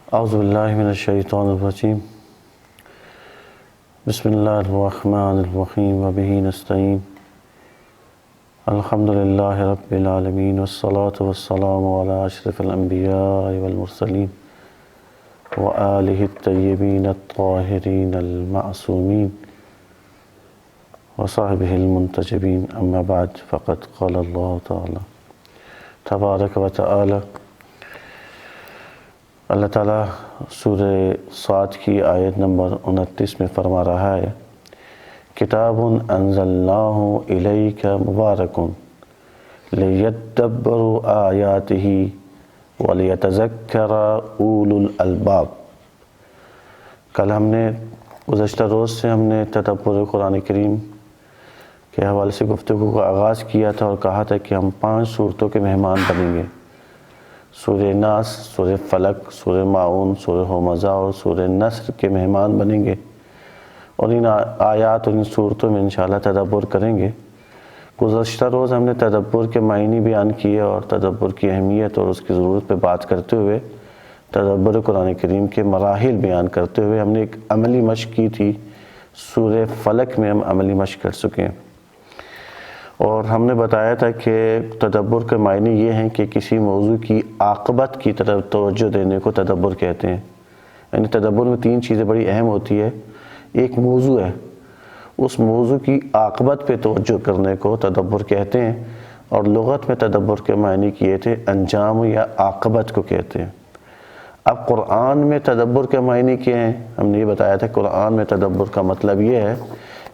اعوذ باللہ من الشیطان الرجیم بسم اللہ الرحمن الرحیم وبہ نستعین الحمدللہ رب العالمین والصلاة والسلام علی اشرف الانبیاء والمرسلین وآلہ الطیبین الطاہرین المعصومین وصحبہ المنتجبین اما بعد فقد قال اللہ تعالی تبارک و تعالی اللہ تعالیٰ سورہ صاد کی آیت نمبر 29 میں فرما رہا ہے کتاب انزلناہ الیک مبارک لیدبروا آیاتہ ولیتذکر اولو الالباب۔ کل گزشتہ روز سے ہم نے تدبر قرآن کریم کے حوالے سے گفتگو کا آغاز کیا تھا اور کہا تھا کہ ہم 5 صورتوں کے مہمان بنیں گے، سورہ ناس، سورہ فلق، سورہ معون، سورہ ہمزہ اور سورہ نصر کے مہمان بنیں گے، اور ان آیات اور ان صورتوں میں انشاءاللہ تدبر کریں گے۔ گزشتہ روز ہم نے تدبر کے معنی بیان کیے اور تدبر کی اہمیت اور اس کی ضرورت پہ بات کرتے ہوئے تدبر قرآن کریم کے مراحل بیان کرتے ہوئے ہم نے ایک عملی مشق کی تھی۔ سورہ فلق میں ہم عملی مشق کر چکے ہیں اور ہم نے بتایا تھا کہ تدبر کے معنی یہ ہیں کہ کسی موضوع کی عاقبت کی طرف توجہ دینے کو تدبر کہتے ہیں۔ یعنی تدبر میں 3 چیزیں بڑی اہم ہوتی ہے۔ ایک موضوع ہے، اس موضوع کی عاقبت پہ توجہ کرنے کو تدبر کہتے ہیں، اور لغت میں تدبر کے معنی کیے تھے انجام یا عاقبت کو کہتے ہیں۔ اب قرآن میں تدبر کے معنی کیا ہیں؟ ہم نے یہ بتایا تھا قرآن میں تدبر کا مطلب یہ ہے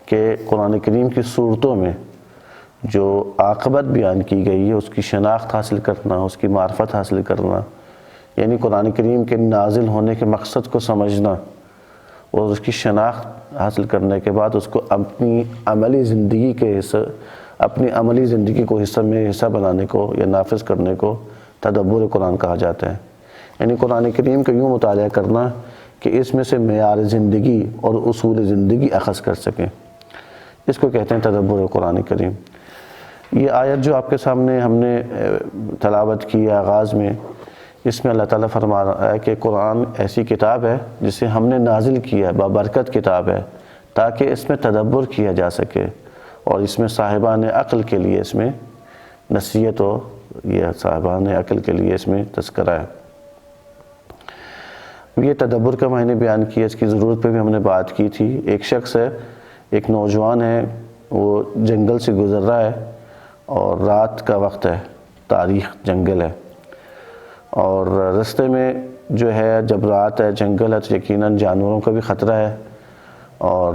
کہ قرآن کریم کی صورتوں میں جو عاقبت بیان کی گئی ہے اس کی شناخت حاصل کرنا، اس کی معرفت حاصل کرنا، یعنی قرآن کریم کے نازل ہونے کے مقصد کو سمجھنا اور اس کی شناخت حاصل کرنے کے بعد اس کو اپنی عملی زندگی کے حصہ بنانے کو یا نافذ کرنے کو تدبر قرآن کہا جاتا ہے۔ یعنی قرآن کریم کا یوں مطالعہ کرنا کہ اس میں سے معیار زندگی اور اصول زندگی اخذ کر سکیں، اس کو کہتے ہیں تدبر قرآن کریم۔ یہ آیت جو آپ کے سامنے ہم نے تلاوت کی آغاز میں، اس میں اللہ تعالیٰ فرما رہا ہے کہ قرآن ایسی کتاب ہے جسے ہم نے نازل کیا ہے، بابرکت کتاب ہے، تاکہ اس میں تدبر کیا جا سکے اور اس میں صاحبان عقل کے لیے اس میں نصیحت ہو، یہ صاحبان عقل کے لیے اس میں تذکرہ ہے۔ یہ تدبر کا معنی بیان کیا، اس کی ضرورت پہ بھی ہم نے بات کی تھی۔ ایک شخص ہے، ایک نوجوان ہے، وہ جنگل سے گزر رہا ہے اور رات کا وقت ہے، تاریخ جنگل ہے، اور رستے میں جو ہے جب رات ہے، جنگل ہے، تو یقیناً جانوروں کا بھی خطرہ ہے اور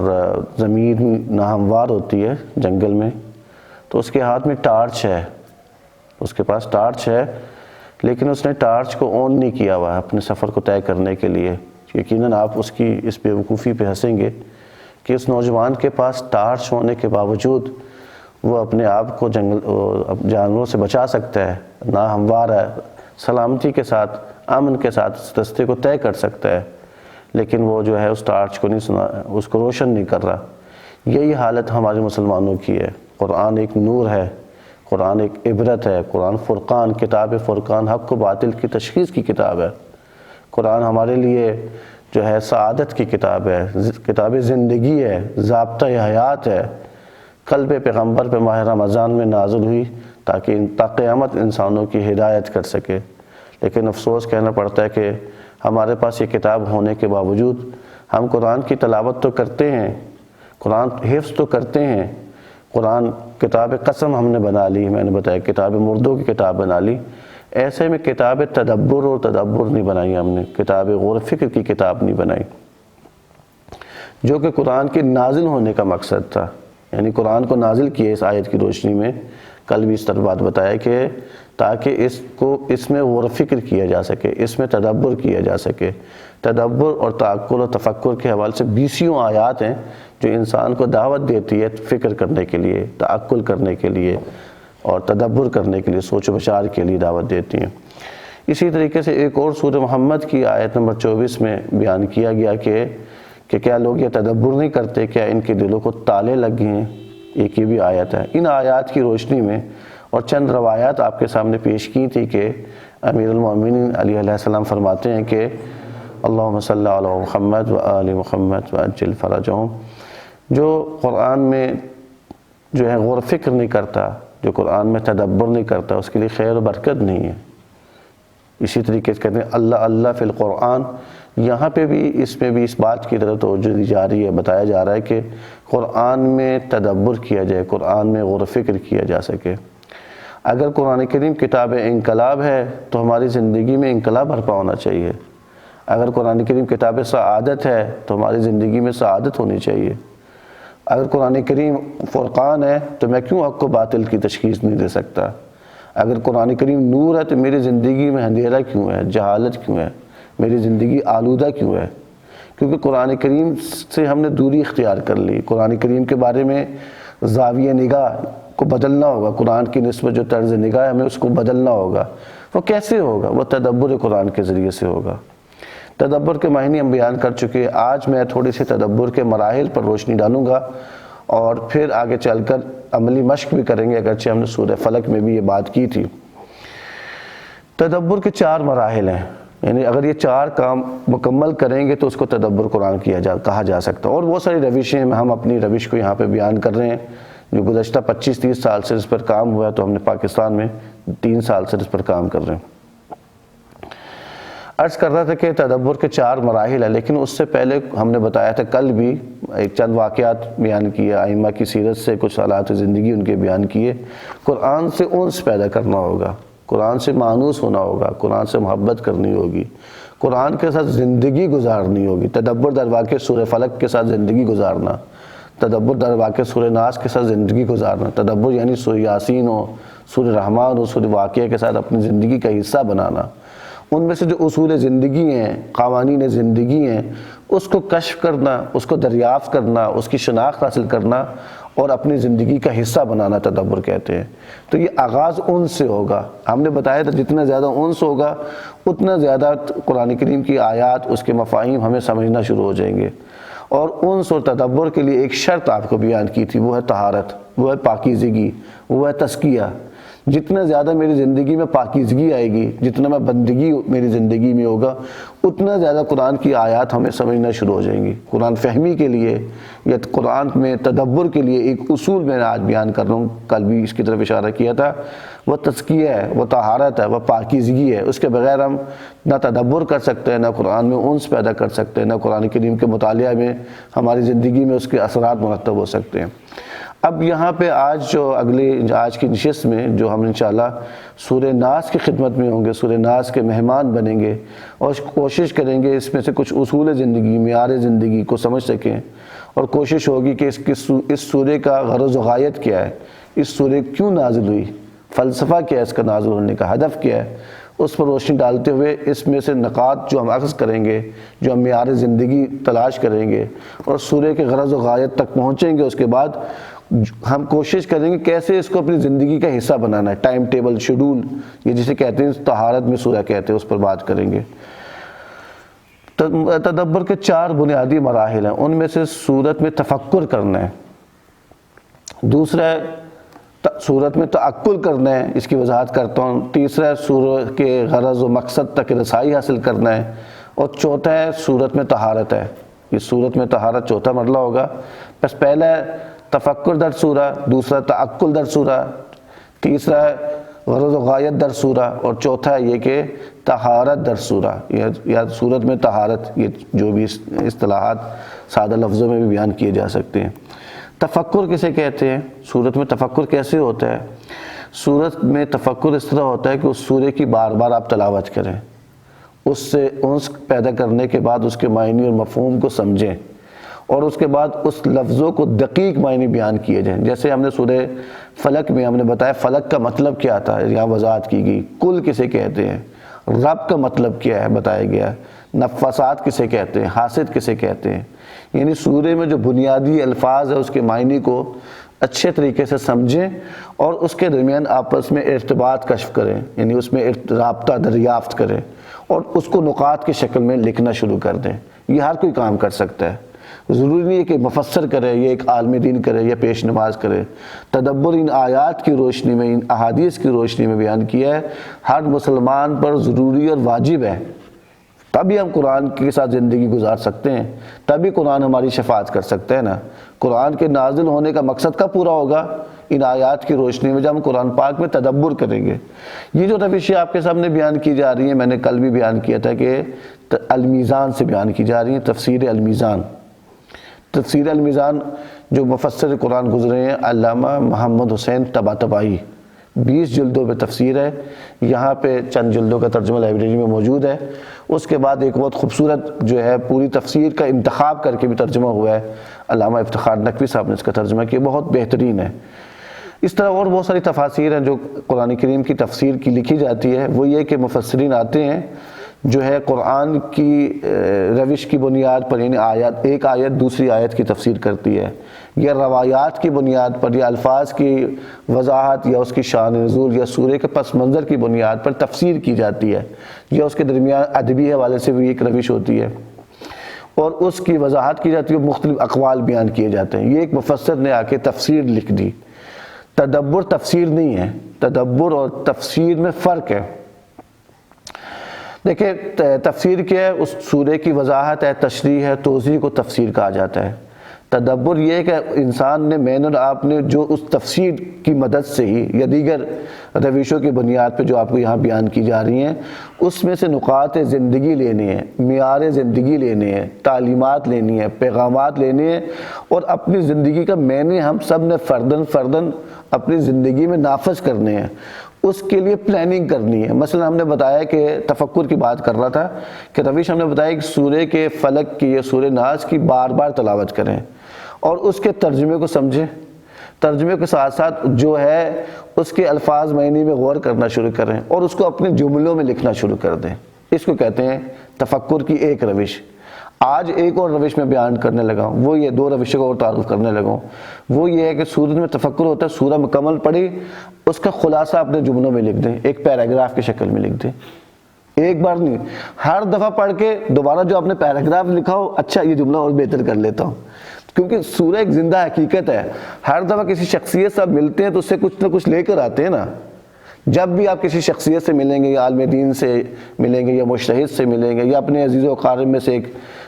زمین ناہموار ہوتی ہے جنگل میں۔ تو اس کے ہاتھ میں ٹارچ ہے، اس کے پاس ٹارچ ہے، لیکن اس نے ٹارچ کو آن نہیں کیا ہوا ہے اپنے سفر کو طے کرنے کے لیے۔ یقیناً آپ اس کی اس بیوقوفی پہ ہنسیں گے کہ اس نوجوان کے پاس ٹارچ ہونے کے باوجود وہ اپنے آپ کو جانوروں سے بچا سکتا ہے، ناہموار ہے، سلامتی کے ساتھ، امن کے ساتھ اس رستے کو طے کر سکتا ہے، لیکن وہ جو ہے اس ٹارچ کو اس کو روشن نہیں کر رہا۔ یہی حالت ہمارے مسلمانوں کی ہے۔ قرآن ایک نور ہے، قرآن ایک عبرت ہے، قرآن فرقان، کتاب فرقان، حق و باطل کی تشخیص کی کتاب ہے۔ قرآن ہمارے لیے جو ہے سعادت کی کتاب ہے، کتاب زندگی ہے، ضابطہ حیات ہے۔ قلب پیغمبر پہ ماہ رمضان میں نازل ہوئی تاکہ تا قیامت انسانوں کی ہدایت کر سکے، لیکن افسوس کہنا پڑتا ہے کہ ہمارے پاس یہ کتاب ہونے کے باوجود ہم قرآن کی تلاوت تو کرتے ہیں، قرآن حفظ تو کرتے ہیں، قرآن کتاب قسم ہم نے بنا لی، میں نے بتایا کتاب مردوں کی کتاب بنا لی، ایسے میں کتاب تدبر اور تدبر نہیں بنائی، ہم نے کتاب غور فکر کی کتاب نہیں بنائی، جو کہ قرآن کے نازل ہونے کا مقصد تھا۔ یعنی قرآن کو نازل کیا اس آیت کی روشنی میں، کل بھی اس طرح بات بتایا کہ تاکہ اس میں غور و فکر کیا جا سکے، اس میں تدبر کیا جا سکے۔ تدبر اور تعقل و تفکر کے حوالے سے 20 آیات ہیں جو انسان کو دعوت دیتی ہے فکر کرنے کے لیے، تعقل کرنے کے لیے اور تدبر کرنے کے لیے، سوچ و بچار کے لیے دعوت دیتی ہیں۔ اسی طریقے سے ایک اور سورہ محمد کی آیت نمبر 24 میں بیان کیا گیا کہ کیا لوگ یہ تدبر نہیں کرتے، کیا ان کے دلوں کو تالے لگ گئے ہیں؟ ایک یہ بھی آیت ہے۔ ان آیات کی روشنی میں اور چند روایات آپ کے سامنے پیش کی تھی کہ امیر المومنین علی علیہ السلام فرماتے ہیں کہ اللہم صلی علی محمد و آل محمد وعجل فرجہم۔ جو قرآن میں جو ہے غور و فکر نہیں کرتا، جو قرآن میں تدبر نہیں کرتا، اس کے لیے خیر و برکت نہیں ہے۔ اسی طریقے سے کہتے ہیں اللہ اللہ فی القرآن، یہاں پہ بھی اس میں بھی اس بات کی طرف توجہ دی جا رہی ہے، بتایا جا رہا ہے کہ قرآن میں تدبر کیا جائے، قرآن میں غور و فکر کیا جا سکے۔ اگر قرآن کریم کتاب انقلاب ہے تو ہماری زندگی میں انقلاب برپا ہونا چاہیے۔ اگر قرآن کریم کتاب سعادت ہے تو ہماری زندگی میں سعادت ہونی چاہیے۔ اگر قرآن کریم فرقان ہے تو میں کیوں حق و باطل کی تشخیص نہیں دے سکتا؟ اگر قرآن کریم نور ہے تو میری زندگی میں اندھیرا کیوں ہے، جہالت کیوں ہے، میری زندگی آلودہ کیوں ہے؟ کیونکہ قرآن کریم سے ہم نے دوری اختیار کر لی۔ قرآن کریم کے بارے میں زاویہ نگاہ کو بدلنا ہوگا، قرآن کی نسبت جو طرز نگاہ ہے ہمیں اس کو بدلنا ہوگا۔ وہ کیسے ہوگا؟ وہ تدبر قرآن کے ذریعے سے ہوگا۔ تدبر کے معنی ہم بیان کر چکے، آج میں تھوڑی سی تدبر کے مراحل پر روشنی ڈالوں گا اور پھر آگے چل کر عملی مشق بھی کریں گے، اگرچہ ہم نے سورہ فلق میں بھی یہ بات کی تھی۔ تدبر کے 4 مراحل ہیں، یعنی اگر یہ 4 کام مکمل کریں گے تو اس کو تدبر قرآن کہا جا سکتا ہے۔ اور بہت ساری روشیں ہیں، ہم اپنی روش کو یہاں پہ بیان کر رہے ہیں جو گزشتہ 25-30 سال سے اس پر کام ہوا ہے، تو ہم نے پاکستان میں 3 سال سے اس پر کام کر رہے ہیں۔ عرض کر رہا تھا کہ تدبر کے 4 مراحل ہیں، لیکن اس سے پہلے ہم نے بتایا تھا کل بھی ایک چند واقعات بیان کیے، ائمہ کی سیرت سے کچھ حالات زندگی ان کے بیان کیے۔ قرآن سے انس پیدا کرنا ہوگا، قرآن سے مانوس ہونا ہوگا، قرآن سے محبت کرنی ہوگی، قرآن کے ساتھ زندگی گزارنی ہوگی۔ تدبر در واقع سورہ فلق کے ساتھ زندگی گزارنا، تدبر در واقع سورہ ناس کے ساتھ زندگی گزارنا، تدبر یعنی سورہ یاسین ہو، سورہ رحمان ہو، سورہ واقعہ کے ساتھ اپنی زندگی کا حصہ بنانا۔ ان میں سے جو اصول زندگی ہیں، قوانین زندگی ہیں، اس کو کشف کرنا، اس کو دریافت کرنا، اس کی شناخت حاصل کرنا اور اپنی زندگی کا حصہ بنانا تدبر کہتے ہیں۔ تو یہ آغاز انس سے ہوگا۔ ہم نے بتایا تھا جتنا زیادہ انس ہوگا اتنا زیادہ قرآن کریم کی آیات، اس کے مفاہیم ہمیں سمجھنا شروع ہو جائیں گے۔ اور انس اور تدبر کے لیے ایک شرط آپ کو بیان کی تھی، وہ ہے طہارت، وہ ہے پاکیزگی، وہ ہے تزکیہ۔ جتنا زیادہ میری زندگی میں پاکیزگی آئے گی، جتنا میں بندگی میری زندگی میں ہوگا، اتنا زیادہ قرآن کی آیات ہمیں سمجھنا شروع ہو جائیں گی۔ قرآن فہمی کے لیے یا قرآن میں تدبر کے لیے ایک اصول میں آج بیان کر رہا ہوں، کل بھی اس کی طرف اشارہ کیا تھا، وہ تزکیہ ہے، وہ طہارت ہے، وہ پاکیزگی ہے۔ اس کے بغیر ہم نہ تدبر کر سکتے ہیں، نہ قرآن میں انس پیدا کر سکتے ہیں، نہ قرآن کریم کے مطالعہ میں ہماری زندگی میں اس کے اثرات مرتب ہو سکتے ہیں۔ اب یہاں پہ آج کی نشست میں جو ہم انشاءاللہ سورہ ناس کی خدمت میں ہوں گے، سورہ ناس کے مہمان بنیں گے اور کوشش کریں گے اس میں سے کچھ اصول زندگی، معیار زندگی کو سمجھ سکیں، اور کوشش ہوگی کہ اس سورہ کا غرض و غایت کیا ہے، اس سورہ کیوں نازل ہوئی، فلسفہ کیا ہے اس کا نازل ہونے کا، ہدف کیا ہے، اس پر روشنی ڈالتے ہوئے اس میں سے نکات جو ہم اخذ کریں گے، جو ہم معیار زندگی تلاش کریں گے اور سورہ کے غرض و غایت تک پہنچیں گے، اس کے بعد ہم کوشش کریں گے کیسے اس کو اپنی زندگی کا حصہ بنانا ہے، ٹائم ٹیبل، شیڈول، یہ جسے کہتے ہیں طہارت میں سورہ کہتے ہیں، اس پر بات کریں گے۔ تدبر کے 4 بنیادی مراحل ہیں، ان میں سے سورت میں تفکر کرنا ہے، دوسرا سورت میں تعقل کرنا ہے، اس کی وضاحت کرتا ہوں، تیسرا سورت کے غرض و مقصد تک رسائی حاصل کرنا ہے، اور چوتھا ہے سورت میں طہارت ہے۔ یہ سورت میں طہارت چوتھا مرحلہ ہوگا۔ بس پہلا ہے تفکر در سورہ، دوسرا تعقل در سورہ، تیسرا غرض و غایت در سورہ، اور چوتھا ہے یہ کہ طہارت در سورہ، یا سورت میں طہارت، یہ جو بھی اصطلاحات سادہ لفظوں میں بھی بیان کیے جا سکتے ہیں۔ تفکر کسے کہتے ہیں؟ سورت میں تفکر کیسے ہوتا ہے؟ سورت میں تفکر اس طرح ہوتا ہے کہ اس سورہ کی بار بار آپ تلاوت کریں، اس سے انس پیدا کرنے کے بعد اس کے معنی اور مفہوم کو سمجھیں، اور اس کے بعد اس لفظوں کو دقیق معنی بیان کیے جائیں۔ جیسے ہم نے سورہ فلق میں ہم نے بتایا فلق کا مطلب کیا تھا، یہاں وضاحت کی گئی، کل کسے کہتے ہیں، رب کا مطلب کیا ہے بتایا گیا، نفاسات کسے کہتے ہیں، حاسد کسے کہتے ہیں۔ یعنی سورہ میں جو بنیادی الفاظ ہے اس کے معنی کو اچھے طریقے سے سمجھیں اور اس کے درمیان آپس میں ارتباط کشف کریں، یعنی اس میں رابطہ دریافت کریں اور اس کو نقاط کی شکل میں لکھنا شروع کر دیں۔ یہ ہر کوئی کام کر سکتا ہے، ضروری نہیں ہے کہ مفسر کرے یا ایک عالم دین کرے یا پیش نماز کرے۔ تدبر ان آیات کی روشنی میں، ان احادیث کی روشنی میں بیان کیا ہے، ہر مسلمان پر ضروری اور واجب ہے تبھی ہم قرآن کے ساتھ زندگی گزار سکتے ہیں، تبھی قرآن ہماری شفاعت کر سکتے ہیں نا۔ قرآن کے نازل ہونے کا مقصد کب پورا ہوگا؟ ان آیات کی روشنی میں جب ہم قرآن پاک میں تدبر کریں گے۔ یہ جو روشیں آپ کے سامنے بیان کی جا رہی ہیں، میں نے کل بھی بیان کیا تھا کہ المیزان سے بیان کی جا رہی ہیں، تفسیر المیزان۔ تفسیر المیزان جو مفسر قرآن گزرے ہیں علامہ محمد حسین طباطبائی، 20 جلدوں پہ تفسیر ہے، یہاں پہ چند جلدوں کا ترجمہ لائبریری میں موجود ہے۔ اس کے بعد ایک بہت خوبصورت جو ہے پوری تفسیر کا انتخاب کر کے بھی ترجمہ ہوا ہے، علامہ افتخار نقوی صاحب نے اس کا ترجمہ کیا، بہت بہترین ہے۔ اس طرح اور بہت ساری تفاسیر ہیں جو قرآن کریم کی تفسیر کی لکھی جاتی ہے۔ وہ یہ کہ مفسرین آتے ہیں جو ہے قرآن کی روش کی بنیاد پر، یعنی ایک آیت دوسری آیت کی تفسیر کرتی ہے، یا روایات کی بنیاد پر، یا الفاظ کی وضاحت، یا اس کی شان نزول، یا سورہ کے پس منظر کی بنیاد پر تفسیر کی جاتی ہے، یا اس کے درمیان ادبی حوالے سے بھی ایک روش ہوتی ہے اور اس کی وضاحت کی جاتی ہے، مختلف اقوال بیان کیے جاتے ہیں۔ یہ ایک مفسر نے آ کے تفسیر لکھ دی۔ تدبر تفسیر نہیں ہے، تدبر اور تفسیر میں فرق ہے۔ دیکھیں تفسیر کیا ہے؟ اس سورہ کی وضاحت ہے، تشریح ہے، توضیح کو تفسیر کہا جاتا ہے۔ تدبر یہ ہے کہ انسان نے، میں نے، آپ نے جو اس تفسیر کی مدد سے ہی یا دیگر روشوں کی بنیاد پہ جو آپ کو یہاں بیان کی جا رہی ہیں، اس میں سے نقاط زندگی لینے ہیں، معیار زندگی لینے ہیں، تعلیمات لینی ہیں، پیغامات لینے ہیں، اور اپنی زندگی کا معنی ہم سب نے فرداً اپنی زندگی میں نافذ کرنے ہیں۔ اس کے لیے پلاننگ کرنی ہے۔ مثلا ہم نے بتایا کہ تفکر کی بات کر رہا تھا کہ روش ہم نے بتایا کہ سورہ کے فلق کی یا سورہ ناس کی بار بار تلاوت کریں اور اس کے ترجمے کو سمجھیں، ترجمے کے ساتھ ساتھ جو ہے اس کے الفاظ معنی میں غور کرنا شروع کریں اور اس کو اپنے جملوں میں لکھنا شروع کر دیں۔ اس کو کہتے ہیں تفکر کی ایک روش۔ آج ایک اور روش میں بیان کرنے لگا ہوں، وہ یہ 2 روشوں کو اور تعارف کرنے لگا ہوں۔ وہ یہ ہے کہ سورت میں تفکر ہوتا ہے، سورہ مکمل پڑھی، اس کا خلاصہ اپنے جملوں میں لکھ دیں، ایک پیراگراف کی شکل میں لکھ دیں۔ ایک بار نہیں، ہر دفعہ پڑھ کے دوبارہ جو آپ نے پیراگراف لکھا ہو، اچھا یہ جملہ اور بہتر کر لیتا ہوں، کیونکہ سورہ ایک زندہ حقیقت ہے۔ ہر دفعہ کسی شخصیت سے آپ ملتے ہیں تو اس سے کچھ نہ کچھ لے کر آتے ہیں نا۔ جب بھی آپ کسی شخصیت سے ملیں گے، یا عالم دین سے ملیں گے، یا مجتہد سے ملیں گے، یا اپنے عزیز و اقارب میں سے ایک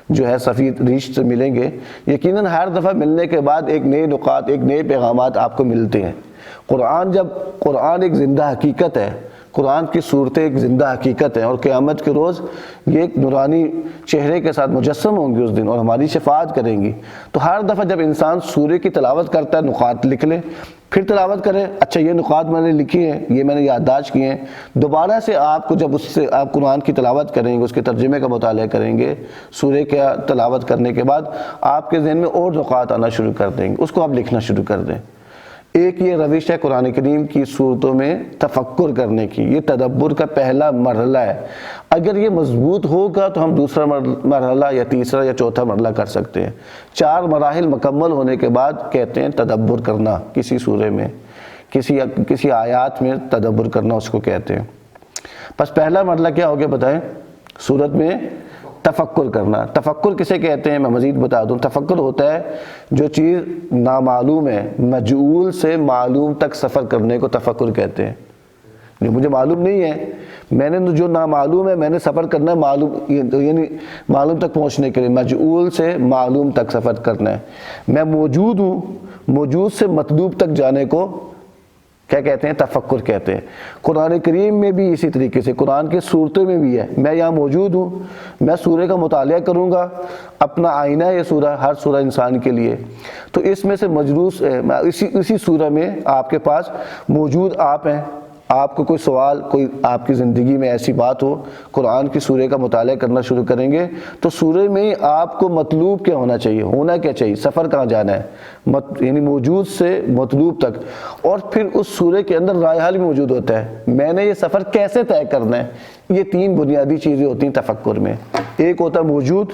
جو ہے سفید ریش سے ملیں گے، یقیناً ہر دفعہ ملنے کے بعد ایک نئے نقاط، ایک نئے پیغامات آپ کو ملتے ہیں۔ قرآن ایک زندہ حقیقت ہے، قرآن کی صورتیں ایک زندہ حقیقت ہیں، اور قیامت کے روز یہ ایک نورانی چہرے کے ساتھ مجسم ہوں گی اس دن اور ہماری شفاعت کریں گی۔ تو ہر دفعہ جب انسان سورہ کی تلاوت کرتا ہے، نقاط لکھ لے، پھر تلاوت کرے، اچھا یہ نقاط میں نے لکھی ہیں، یہ میں نے یادداشت کیے ہیں۔ دوبارہ سے آپ کو جب اس سے آپ قرآن کی تلاوت کریں گے، اس کے ترجمے کا مطالعہ کریں گے، سورہ کا تلاوت کرنے کے بعد آپ کے ذہن میں اور نقاط آنا شروع کر دیں گے، اس کو آپ لکھنا شروع کر دیں۔ ایک یہ روش ہے قرآن کریم کی صورتوں میں تفکر کرنے کی، یہ تدبر کا پہلا مرحلہ ہے۔ اگر یہ مضبوط ہوگا تو ہم دوسرا مرحلہ یا تیسرا یا چوتھا مرحلہ کر سکتے ہیں۔ 4 مراحل مکمل ہونے کے بعد کہتے ہیں تدبر کرنا، کسی سورہ میں، کسی آیات میں تدبر کرنا اس کو کہتے ہیں۔ بس پہلا مرحلہ کیا ہو گیا بتائیں؟ سورت میں تفکر کرنا۔ تفکر کسے کہتے ہیں میں مزید بتا دوں۔ تفکر ہوتا ہے جو چیز نامعلوم ہے، مجہول سے معلوم تک سفر کرنے کو تفکر کہتے ہیں۔ جو مجھے معلوم نہیں ہے، میں نے جو نامعلوم ہے میں نے سفر کرنا ہے معلوم، یعنی معلوم تک پہنچنے کے لیے مجہول سے معلوم تک سفر کرنا ہے۔ میں موجود ہوں، موجود سے مطلوب تک جانے کو کیا کہتے ہیں؟ تفکر کہتے ہیں۔ قرآن کریم میں بھی اسی طریقے سے، قرآن کے صورتوں میں بھی ہے، میں یہاں موجود ہوں، میں سورہ کا مطالعہ کروں گا، اپنا آئینہ ہے یہ سورہ، ہر سورہ انسان کے لیے، تو اس میں سے مجروس اسی سورہ میں آپ کے پاس موجود آپ ہیں۔ آپ کو کوئی سوال، کوئی آپ کی زندگی میں ایسی بات ہو، قرآن کی سورہ کا مطالعہ کرنا شروع کریں گے تو سورہ میں ہی آپ کو مطلوب کیا ہونا چاہیے، ہونا کیا چاہیے، سفر کہاں جانا ہے، یعنی موجود سے مطلوب تک، اور پھر اس سورہ کے اندر رائے حل بھی موجود ہوتا ہے، میں نے یہ سفر کیسے طے کرنا ہے۔ یہ 3 بنیادی چیزیں ہوتی ہیں تفکر میں، ایک ہوتا ہے موجود،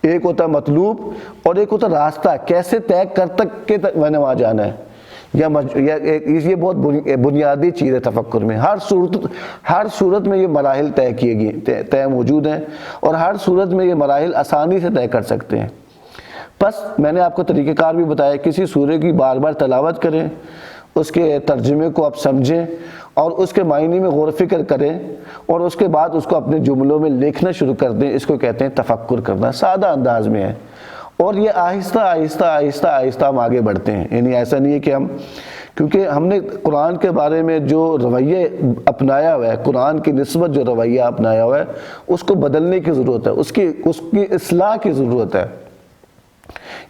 ایک ہوتا ہے مطلوب، اور ایک ہوتا ہے راستہ، کیسے طے کر تک کہ میں نے وہاں جانا ہے۔ یہ بہت بنیادی چیز ہے تفکر میں۔ ہر صورت میں یہ مراحل طے کیے گئے، طے موجود ہیں، اور ہر صورت میں یہ مراحل آسانی سے طے کر سکتے ہیں۔ بس میں نے آپ کو طریقہ کار بھی بتایا، کسی سورہ کی بار بار تلاوت کریں، اس کے ترجمے کو آپ سمجھیں، اور اس کے معنی میں غور و فکر کریں اور اس کے بعد اس کو اپنے جملوں میں لکھنا شروع کر دیں، اس کو کہتے ہیں تفکر کرنا، سادہ انداز میں ہے۔ اور یہ آہستہ آہستہ آہستہ آہستہ ہم آگے بڑھتے ہیں، یعنی ایسا نہیں ہے کہ کیونکہ ہم نے قرآن کے بارے میں جو رویہ اپنایا ہوا ہے، قرآن کی نسبت جو رویہ اپنایا ہوا ہے، اس کو بدلنے کی ضرورت ہے، اس کی اصلاح کی ضرورت ہے۔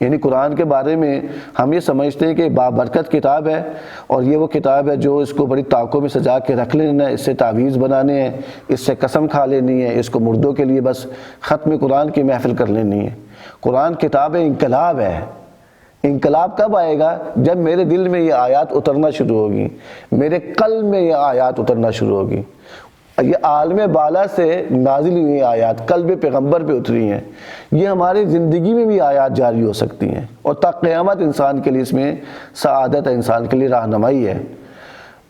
یعنی قرآن کے بارے میں ہم یہ سمجھتے ہیں کہ بابرکت کتاب ہے، اور یہ وہ کتاب ہے جو اس کو بڑی طاقوں میں سجا کے رکھ لینا ہے، اس سے تعویذ بنانے ہیں، اس سے قسم کھا لینی ہے، اس کو مردوں کے لیے بس ختم قرآن کی محفل کر لینی ہے۔ قرآن کتاب انقلاب ہے۔ انقلاب کب آئے گا؟ جب میرے دل میں یہ آیات اترنا شروع ہوگی، میرے قلب میں یہ آیات اترنا شروع ہوگی۔ یہ عالم بالا سے نازل ہوئی آیات قلب پیغمبر پہ اتری ہیں، یہ ہماری زندگی میں بھی آیات جاری ہو سکتی ہیں، اور تا قیامت انسان کے لیے اس میں سعادت ہے، انسان کے لیے رہنمائی ہے۔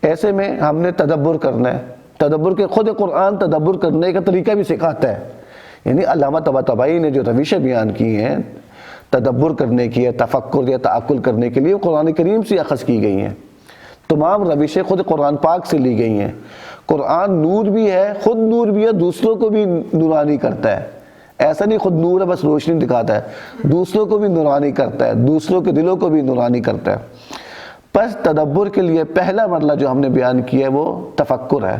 ایسے میں ہم نے تدبر کرنا ہے۔ تدبر کے خود قرآن تدبر کرنے کا طریقہ بھی سکھاتا ہے۔ یعنی علامہ طباطبائی نے جو روشیں بیان کی ہیں تدبر کرنے کی ہے، تفکر یا تعقل کرنے کے لیے، وہ قرآن کریم سے اخذ کی گئی ہیں۔ تمام روشیں خود قرآن پاک سے لی گئی ہیں۔ قرآن نور بھی ہے، خود نور بھی ہے، دوسروں کو بھی نورانی کرتا ہے۔ ایسا نہیں خود نور ہے بس روشنی دکھاتا ہے، دوسروں کو بھی نورانی کرتا ہے، دوسروں کے دلوں کو بھی نورانی کرتا ہے۔ پس تدبر کے لیے پہلا مرحلہ جو ہم نے بیان کیا ہے وہ تفکر ہے۔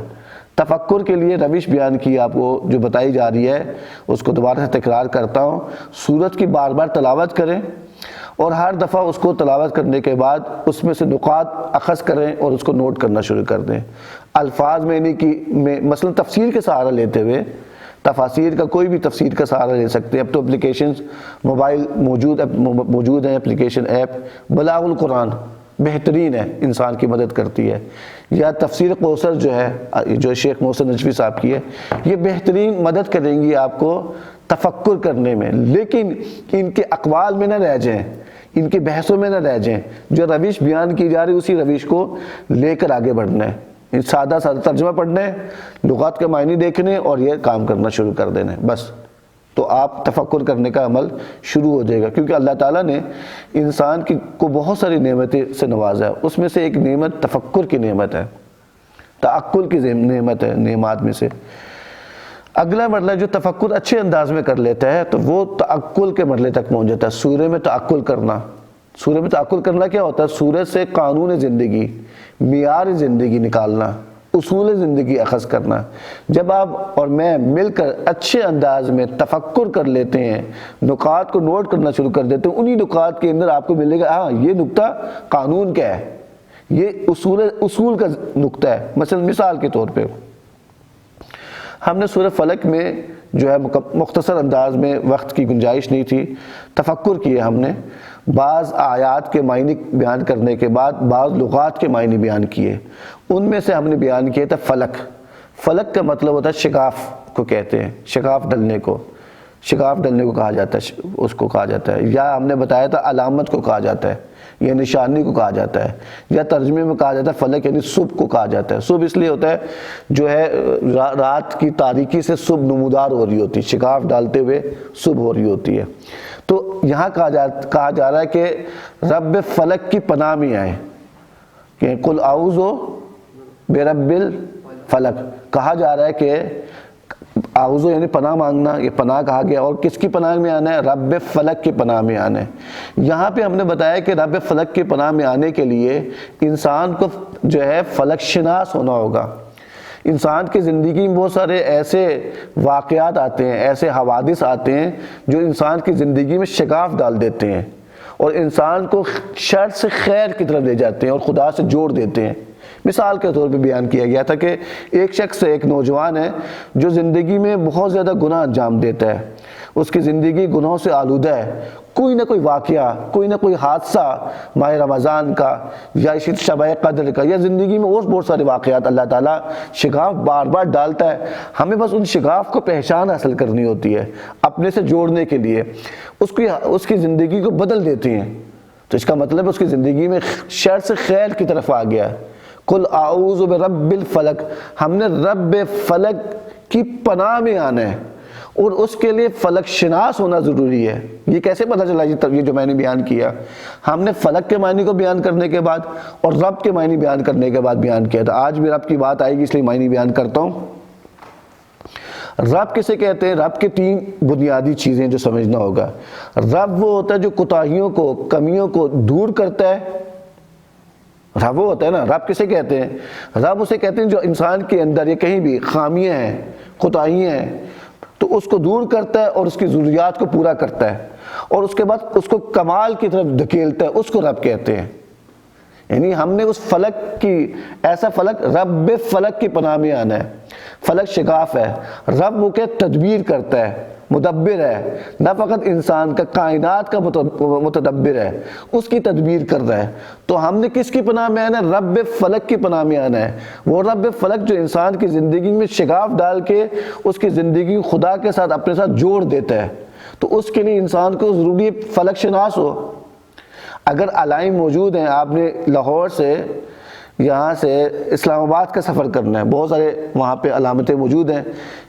تفکر کے لیے روش بیان کی آپ کو جو بتائی جا رہی ہے، اس کو دوبارہ سے تکرار کرتا ہوں۔ سورت کی بار بار تلاوت کریں، اور ہر دفعہ اس کو تلاوت کرنے کے بعد اس میں سے نکات اخذ کریں اور اس کو نوٹ کرنا شروع کر دیں۔ الفاظ میں نہیں کہ مثلا تفسیر کے سہارا لیتے ہوئے، تفاسیر کا کوئی بھی تفسیر کا سہارا لے سکتے ہیں۔ اب تو اپلیکیشنز موبائل موجود ہیں، اپلیکیشن ایپ بلاغ القرآن بہترین ہے، انسان کی مدد کرتی ہے۔ یا تفسیر قوثر جو ہے، جو شیخ محسن نجوی صاحب کی ہے، یہ بہترین مدد کریں گی آپ کو تفکر کرنے میں، لیکن ان کے اقوال میں نہ رہ جائیں، ان کی بحثوں میں نہ رہ جائیں۔ جو روش بیان کی جا رہی ہے اسی روش کو لے کر آگے بڑھنا ہے۔ سادہ سادہ ترجمہ پڑھنا ہے، لغات کے معنی دیکھنے اور یہ کام کرنا شروع کر دینا ہے بس، تو آپ تفکر کرنے کا عمل شروع ہو جائے گا۔ کیونکہ اللہ تعالیٰ نے انسان کو بہت ساری نعمتیں سے نوازا ہے، اس میں سے ایک نعمت تفکر کی نعمت ہے، تعقل کی نعمت ہے، نعمات میں سے۔ اگلا مرحلہ جو تفکر اچھے انداز میں کر لیتا ہے تو وہ تعقل کے مرحلے تک پہنچ جاتا ہے۔ سورہ میں تعقل کرنا، سورہ میں تعقل کرنا کیا ہوتا ہے؟ سورہ سے قانون زندگی، معیار زندگی نکالنا، اصول زندگی اخذ کرنا۔ جب آپ اور میں مل کر اچھے انداز میں تفکر کر لیتے ہیں، نکات کو نوٹ کرنا شروع کر دیتے ہیں، انہی نکات کے اندر آپ کو ملے گا ہاں یہ نکتہ قانون کا ہے، یہ اصول کا نکتہ ہے۔ مثال کے طور پہ ہم نے سورہ فلق میں جو ہے مختصر انداز میں، وقت کی گنجائش نہیں تھی، تفکر کیے ہم نے، بعض آیات کے معنی بیان کرنے کے بعد بعض لغات کے معنی بیان کیے۔ ان میں سے ہم نے بیان کیا تھا فلک۔ فلک کا مطلب ہوتا ہے شگاف کو کہتے ہیں، شگاف ڈلنے کو، شگاف ڈلنے کو کہا جاتا ہے، اس کو کہا جاتا ہے۔ یا ہم نے بتایا تھا علامت کو کہا جاتا ہے، یا نشانی کو کہا جاتا ہے، یا ترجمے میں کہا جاتا ہے فلک یعنی صبح کو کہا جاتا ہے۔ صبح اس لیے ہوتا ہے جو ہے رات کی تاریکی سے صبح نمودار ہو رہی ہوتی ہے، شگاف ڈالتے ہوئے صبح ہو رہی ہوتی ہے۔ تو یہاں کہا جا رہا ہے کہ رب فلک کی پناہ میں آئے، کہ قل اعوذ برب الفلق، کہا جا رہا ہے کہ اعوذ یعنی پناہ مانگنا، یہ پناہ کہا گیا، اور کس کی پناہ میں آنا ہے؟ رب فلک کی پناہ میں آنا ہے۔ یہاں پہ ہم نے بتایا کہ رب فلک کی پناہ میں آنے کے لیے انسان کو جو ہے فلک شناس ہونا ہوگا۔ انسان کی زندگی میں بہت سارے ایسے واقعات آتے ہیں، ایسے حوادث آتے ہیں جو انسان کی زندگی میں شگاف ڈال دیتے ہیں، اور انسان کو شر سے خیر کی طرف لے جاتے ہیں اور خدا سے جوڑ دیتے ہیں۔ مثال کے طور پہ بیان کیا گیا تھا کہ ایک شخص، ایک نوجوان ہے جو زندگی میں بہت زیادہ گناہ انجام دیتا ہے، اس کی زندگی گناہوں سے آلودہ ہے، کوئی نہ کوئی واقعہ، کوئی نہ کوئی حادثہ ماہ رمضان کا یا اسی شب قدر کا، یا زندگی میں اور بہت سارے واقعات اللہ تعالیٰ شگاف بار بار ڈالتا ہے۔ ہمیں بس ان شگاف کو پہچان حاصل کرنی ہوتی ہے اپنے سے جوڑنے کے لیے، اس کی زندگی کو بدل دیتی ہیں۔ تو اس کا مطلب اس کی زندگی میں شر سے خیر کی طرف آ گیا۔ قل اعوذ برب الفلق، ہم نے رب فلک کی پناہ میں آنا ہے، اور اس کے لیے فلک شناس ہونا ضروری ہے۔ یہ کیسے پتہ چلا؟ یہ جو میں نے بیان کیا، ہم نے فلک کے معنی کو بیان کرنے کے بعد اور رب کے معنی بیان کرنے کے بعد بیان کیا تھا۔ آج بھی رب کی بات آئے گی، اس لیے معنی بیان کرتا ہوں۔ رب کسے کہتے ہیں؟ رب کے 3 بنیادی چیزیں جو سمجھنا ہوگا۔ رب وہ ہوتا ہے جو کوتاہیوں کو، کمیوں کو دور کرتا ہے۔ رب وہ ہوتا ہے نا، رب کسے کہتے ہیں؟ رب اسے کہتے ہیں جو انسان کے اندر یہ کہیں بھی خامیاں ہیں، کوتاہیاں ہیں، تو اس کو دور کرتا ہے اور اس کی ضروریات کو پورا کرتا ہے، اور اس کے بعد اس کو کمال کی طرف دھکیلتا ہے، اس کو رب کہتے ہیں۔ یعنی ہم نے اس فلک کی، ایسا فلک، رب فلک کی پناہ میں آنا ہے۔ فلک شگاف ہے، رب وہ کہ تدبیر کرتا ہے، مدبر ہے، نہ فقط انسان کا، کائنات کا متدبر ہے، اس کی تدبیر کر رہا ہے۔ تو ہم نے کس کی پناہ میں آنا ہے؟ رب فلک کی پناہ میں آنا ہے۔ وہ رب فلک جو انسان کی زندگی میں شگاف ڈال کے اس کی زندگی خدا کے ساتھ اپنے ساتھ جوڑ دیتا ہے، تو اس کے لیے انسان کو ضروری فلک شناس ہو۔ اگر علائم موجود ہیں، آپ نے لاہور سے، یہاں سے اسلام آباد کا سفر کرنا ہے، بہت سارے وہاں پہ علامتیں موجود ہیں،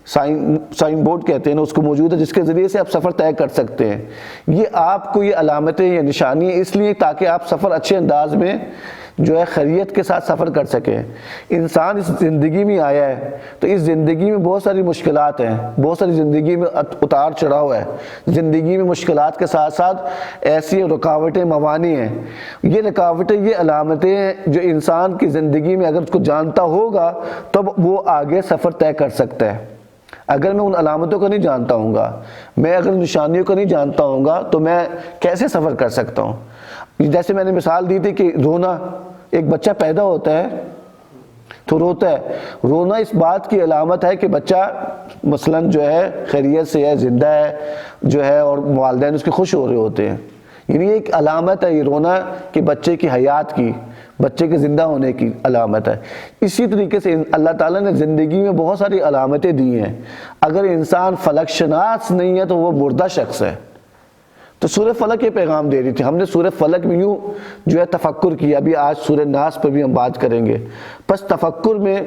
سائن بورڈ کہتے ہیں نا، اس کو موجود ہے، جس کے ذریعے سے آپ سفر طے کر سکتے ہیں۔ یہ آپ کو یہ علامتیں یا نشانی ہیں اس لیے تاکہ آپ سفر اچھے انداز میں جو ہے خیریت کے ساتھ سفر کر سکیں۔ انسان اس زندگی میں آیا ہے تو اس زندگی میں بہت ساری مشکلات ہیں، بہت ساری زندگی میں اتار چڑھاؤ ہے، زندگی میں مشکلات کے ساتھ ساتھ ایسی رکاوٹیں، موانع ہیں۔ یہ رکاوٹیں، یہ علامتیں ہیں جو انسان کی زندگی میں اگر اس کو جانتا ہوگا تب وہ آگے سفر طے کر سکتا ہے۔ اگر میں ان علامتوں کو نہیں جانتا ہوں گا، میں اگر نشانیوں کو نہیں جانتا ہوں گا تو میں کیسے سفر کر سکتا ہوں؟ جیسے میں نے مثال دی تھی کہ رونا، ایک بچہ پیدا ہوتا ہے تو روتا ہے، رونا اس بات کی علامت ہے کہ بچہ مثلاً جو ہے خیریت سے ہے، زندہ ہے جو ہے، اور والدین اس کے خوش ہو رہے ہوتے ہیں۔ یعنی ایک علامت ہے یہ رونا کہ بچے کی حیات کی، بچے کے زندہ ہونے کی علامت ہے۔ اسی طریقے سے اللہ تعالیٰ نے زندگی میں بہت ساری علامتیں دی ہیں۔ اگر انسان فلک شناس نہیں ہے تو وہ مردہ شخص ہے۔ تو سورہ فلک یہ پیغام دے رہی تھی۔ ہم نے سورہ فلک میں یوں جو ہے تفکر کیا، ابھی آج سورہ ناس پر بھی ہم بات کریں گے۔ پس تفکر میں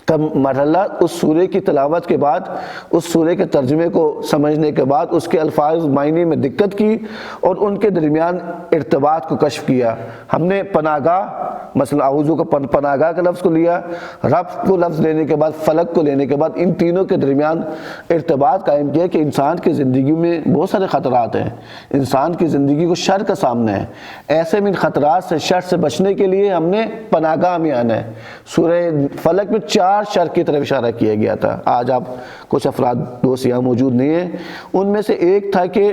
کا مرحلہ اس سورہ کی تلاوت کے بعد، اس سورہ کے ترجمے کو سمجھنے کے بعد اس کے الفاظ معنی میں دقت کی اور ان کے درمیان ارتباط کو کشف کیا۔ ہم نے پناہ گاہ، مثلا اعوذ کا پناہ گاہ کے لفظ کو لیا، رب کو لفظ لینے کے بعد فلک کو لینے کے بعد ان تینوں کے درمیان ارتباط قائم کیا کہ انسان کی زندگی میں بہت سارے خطرات ہیں، انسان کی زندگی کو شر کا سامنا ہے۔ ایسے میں ان خطرات سے، شر سے بچنے کے لیے ہم نے پناہ گاہ میں آنا ہے۔ سورہ فلک میں 4 شر کی طرف اشارہ کیا گیا تھا۔ آج آپ کچھ افراد دوست یہاں موجود نہیں ہیں، ان میں سے ایک تھا کہ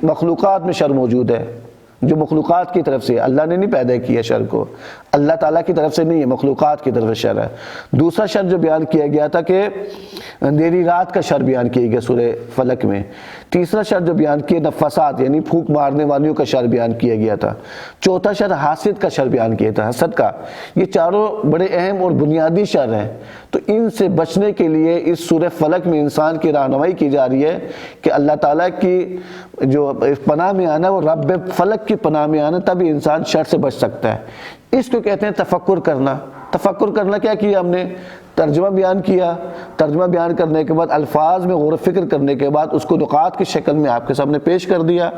مخلوقات میں شر موجود ہے، جو مخلوقات کی طرف سے، اللہ نے نہیں پیدا کیا شر کو، اللہ تعالیٰ کی طرف سے نہیں ہے، مخلوقات کی طرف سے شر ہے۔ دوسرا شر جو بیان کیا گیا تھا کہ اندھیری رات کا شر بیان کیا گیا سورہ فلک میں۔ تیسرا شر جو بیان کیا نفاسات یعنی پھونک مارنے والیوں کا شر بیان کیا گیا تھا۔ چوتھا شر حاسد کا شر بیان کیا تھا، حسد کا۔ یہ چاروں بڑے اہم اور بنیادی شر ہیں، تو ان سے بچنے کے لیے اس سورہ فلک میں انسان کی رہنمائی کی جا رہی ہے کہ اللہ تعالیٰ کی جو پناہ میں آنا، وہ رب فلک کی پناہ میں آنا، تب انسان شر سے بچ سکتا ہے۔ اس کو کہتے ہیں تفکر کرنا۔ تفکر کرنا کیا کیا ہم نے؟ ترجمہ بیان کیا، ترجمہ بیان کرنے کے بعد الفاظ میں غور و فکر کرنے کے بعد اس کو نقاط کی شکل میں آپ کے سامنے پیش کر دیا۔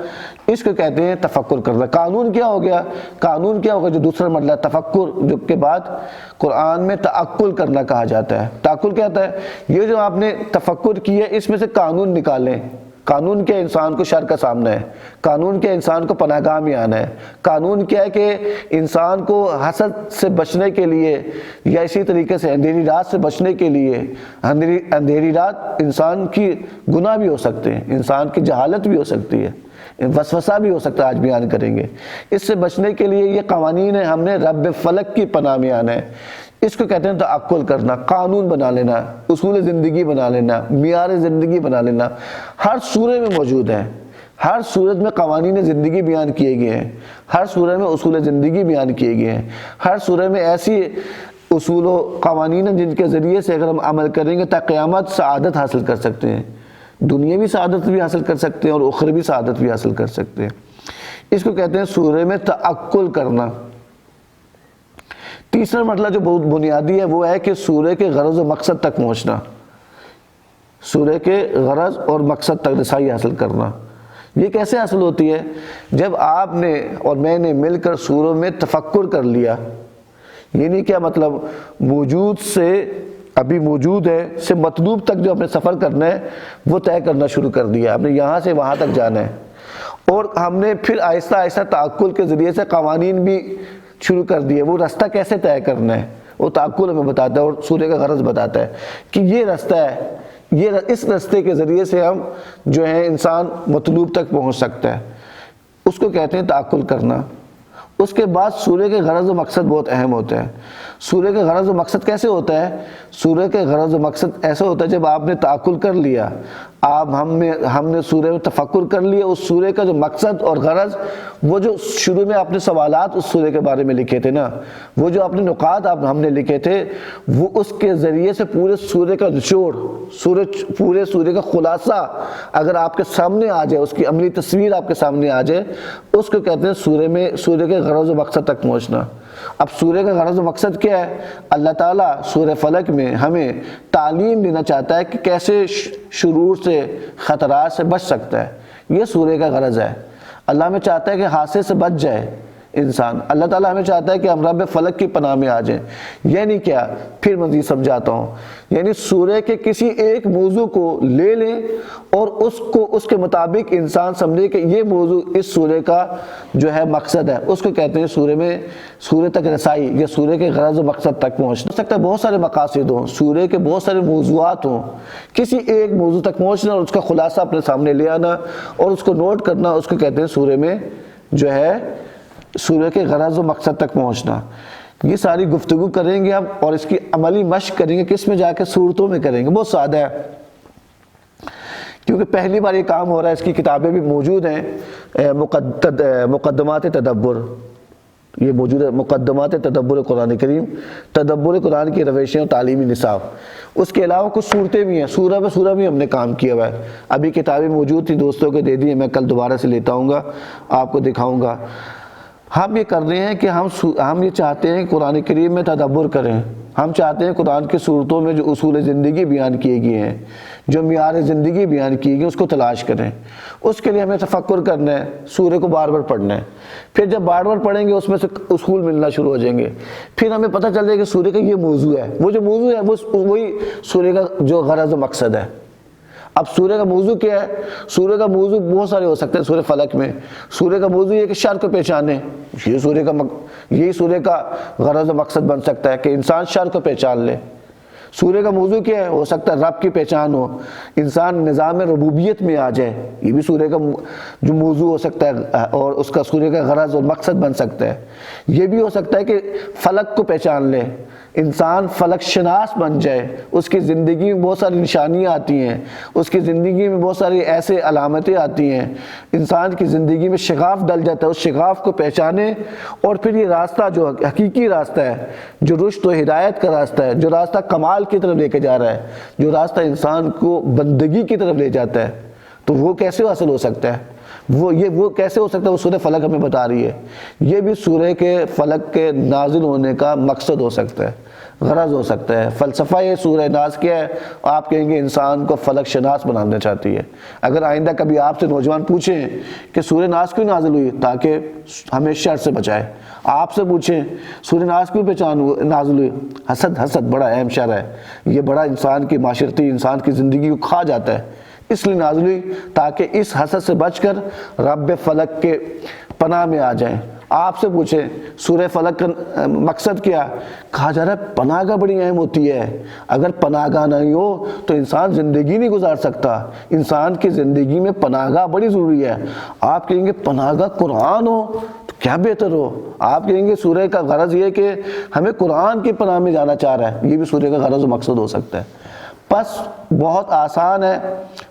اس کو کہتے ہیں تفکر کرنا۔ قانون کیا ہو گیا؟ قانون کیا ہوگا جو دوسرا مرحلہ تفکر، جو کے بعد قرآن میں تعقل کرنا کہا جاتا ہے۔ تعقل کیا ہوتا ہے؟ یہ جو آپ نے تفکر کیا اس میں سے قانون نکالیں۔ قانون کیا؟ انسان کو شر کا سامنا ہے۔ قانون کیا؟ انسان کو پناہ گاہ میں آنا ہے۔ قانون کیا ہے کہ انسان کو حسد سے بچنے کے لیے، یا اسی طریقے سے اندھیری رات سے بچنے کے لیے، اندھیری رات انسان کی گناہ بھی ہو سکتے ہیں، انسان کی جہالت بھی ہو سکتی ہے، وسوسہ بھی ہو سکتا ہے، آج بیان کریں گے۔ اس سے بچنے کے لیے یہ قوانین ہیں، ہم نے رب فلک کی پناہ میں آنا ہے۔ اس کو کہتے ہیں تعقل کرنا، قانون بنا لینا، اصول زندگی بنا لینا، معیار زندگی بنا لینا۔ ہر سورہ میں موجود ہے، ہر سورت میں قوانین زندگی بیان کیے گئے ہیں، ہر سورہ میں اصول زندگی بیان کیے گئے ہیں، ہر سورہ میں ایسی اصول و قوانین ہیں جن کے ذریعے سے اگر ہم عمل کریں گے تا قیامت سعادت حاصل کر سکتے ہیں، دنیاوی سعادت بھی حاصل کر سکتے ہیں اور اخروی سعادت بھی حاصل کر سکتے ہیں۔ اس کو کہتے ہیں سورہ میں تعقل کرنا۔ تیسرا مرحلہ جو بہت بنیادی ہے وہ ہے کہ سورہ کے غرض و مقصد تک پہنچنا۔ سورہ کے غرض اور مقصد تک رسائی حاصل کرنا۔ یہ کیسے حاصل ہوتی ہے؟ جب آپ نے اور میں نے مل کر سوروں میں تفکر کر لیا، یعنی کیا مطلب، موجود سے، ابھی موجود ہے سے مطلوب تک جو اپنے سفر کرنا ہے وہ طے کرنا شروع کر دیا، ہم نے یہاں سے وہاں تک جانا ہے، اور ہم نے پھر آہستہ آہستہ تعقل کے ذریعے سے قوانین بھی شروع کر دیے، وہ راستہ کیسے طے کرنا ہے وہ تعقل ہمیں بتاتا ہے اور سورہ کا غرض بتاتا ہے کہ یہ راستہ ہے، اس راستے کے ذریعے سے ہم جو ہے انسان مطلوب تک پہنچ سکتا ہے، اس کو کہتے ہیں تعقل کرنا۔ اس کے بعد سورہ کے غرض و مقصد بہت اہم ہوتا ہے۔ سورہ کے غرض و مقصد کیسے ہوتا ہے؟ سورہ کے غرض و مقصد ایسا ہوتا ہے جب آپ نے تعقل کر لیا، ہم نے سورہ میں تفکر کر لیا، اس سورہ کا جو مقصد اور غرض، وہ جو شروع میں آپ نے سوالات اس سورہ کے بارے میں لکھے تھے نا، وہ جو اپنے نکات ہم نے لکھے تھے، وہ اس کے ذریعے سے پورے سورہ کا نچوڑ، پورے سورہ کا خلاصہ اگر آپ کے سامنے آ جائے، اس کی عملی تصویر آپ کے سامنے آ جائے، اس کو کہتے ہیں سورہ کے غرض و مقصد تک پہنچنا۔ اب سورہ کا غرض و مقصد کیا ہے؟ اللہ تعالیٰ سورہ فلق میں ہمیں تعلیم دینا چاہتا ہے کہ کیسے شرور سے، خطرات سے بچ سکتا ہے، یہ سورہ کا غرض ہے۔ اللہ ہمیں چاہتا ہے کہ حادثے سے بچ جائے انسان، اللہ تعالیٰ ہمیں چاہتا ہے کہ ہم رب فلق کی پناہ میں آ جائیں۔ یعنی کیا؟ پھر مزید سمجھاتا ہوں، یعنی سورہ کے کسی ایک موضوع کو لے لیں اور اس کے مطابق انسان سمجھے کہ یہ موضوع اس سورہ کا جو ہے مقصد ہے، اس کو کہتے ہیں سورہ تک رسائی، یا سورہ کے غرض و مقصد تک پہنچنا۔ ہو سکتا ہے بہت سارے مقاصد ہوں، سورہ کے بہت سارے موضوعات ہوں، کسی ایک موضوع تک پہنچنا اور اس کا خلاصہ اپنے سامنے لے آنا اور اس کو نوٹ کرنا، اس کو کہتے ہیں سورہ میں جو ہے سورہ کے غرض و مقصد تک پہنچنا۔ یہ ساری گفتگو کریں گے ہم اور اس کی عملی مشق کریں گے، کس میں جا کے صورتوں میں کریں گے، بہت سادہ ہے کیونکہ پہلی بار یہ کام ہو رہا ہے۔ اس کی کتابیں بھی موجود ہیں، مقدمات تدبر، یہ موجود ہے، مقدمات تدبر قرآن کریم، تدبر قرآن کی روشیں اور تعلیمی نصاب۔ اس کے علاوہ کچھ صورتیں بھی ہیں، سورہ بہ سورہ بھی ہم نے کام کیا ہوا ہے، ابھی کتابیں موجود تھی، دوستوں کو دے دی ہیں، میں کل دوبارہ سے لیتا ہوں گا، آپ کو دکھاؤں گا۔ ہم یہ کر رہے ہیں کہ ہم یہ چاہتے ہیں قرآن کریم میں تدبر کریں، ہم چاہتے ہیں قرآن کی صورتوں میں جو اصول زندگی بیان کیے گئے ہیں، جو معیار زندگی بیان کیے گئے، اس کو تلاش کریں۔ اس کے لیے ہمیں تفکر کرنا ہے، سورہ کو بار بار پڑھنا ہے، پھر جب بار بار پڑھیں گے اس میں سے اصول ملنا شروع ہو جائیں گے، پھر ہمیں پتہ چل جائے کہ سورہ کا یہ موضوع ہے، وہ جو موضوع ہے وہی سورہ کا جو غرض و مقصد ہے۔ اب سورہ کا موضوع کیا ہے؟ سورہ کا موضوع بہت سارے ہو سکتے ہیں۔ سورہ فلق میں سورہ کا موضوع یہ کہ شر کو پہچانے، یہی سورہ کا غرض و مقصد بن سکتا ہے کہ انسان شر کو پہچان لے۔ سورہ کا موضوع کیا ہے؟ ہو سکتا ہے رب کی پہچان ہو، انسان نظام ربوبیت میں آ جائے، یہ بھی سورہ کا جو موضوع ہو سکتا ہے اور اس کا سورہ کا غرض اور مقصد بن سکتا ہے۔ یہ بھی ہو سکتا ہے کہ فلک کو پہچان لے، انسان فلک شناس بن جائے، اس کی زندگی میں بہت ساری نشانیاں آتی ہیں، اس کی زندگی میں بہت ساری ایسے علامتیں آتی ہیں، انسان کی زندگی میں شغاف ڈل جاتا ہے، اس شغاف کو پہچانے اور پھر یہ راستہ جو حقیقی راستہ ہے، جو رشد و ہدایت کا راستہ ہے، جو راستہ کمال کی طرف لے کے جا رہا ہے، جو راستہ انسان کو بندگی کی طرف لے جاتا ہے، تو وہ کیسے حاصل ہو سکتا ہے؟ وہ کیسے ہو سکتا ہے؟ وہ سورہ فلق ہمیں بتا رہی ہے۔ یہ بھی سورہ کے فلق کے نازل ہونے کا مقصد ہو سکتا ہے، غرض ہو سکتا ہے۔ فلسفہ یہ سورہ ناز کیا ہے؟ آپ کہیں گے انسان کو فلک شناس بنانا چاہتی ہے۔ اگر آئندہ کبھی آپ سے نوجوان پوچھیں کہ سورہ ناز کیوں نازل ہوئی؟ تاکہ ہمیں شر سے بچائے۔ آپ سے پوچھیں سورہ ناز کیوں نازل ہوئی؟ حسد بڑا اہم شر ہے، یہ بڑا انسان کی معاشرتی، انسان کی زندگی کو کھا جاتا ہے، اس لیے نازل ہوئی تاکہ اس حسد سے بچ کر رب فلق کے پناہ میں آ جائیں۔ آپ سے پوچھیں سورہ فلق کا مقصد کیا؟ کہا جا رہا ہے پناہ گاہ بڑی اہم ہوتی ہے، اگر پناہ گاہ نہیں ہو تو انسان زندگی نہیں گزار سکتا، انسان کی زندگی میں پناہ گاہ بڑی ضروری ہے۔ آپ کہیں گے پناہ گاہ قرآن ہو تو کیا بہتر ہو؟ آپ کہیں گے سورہ کا غرض یہ کہ ہمیں قرآن کی پناہ میں جانا چاہ رہا ہے، یہ بھی سورہ کا غرض و مقصد ہو سکتا ہے۔ بس بہت آسان ہے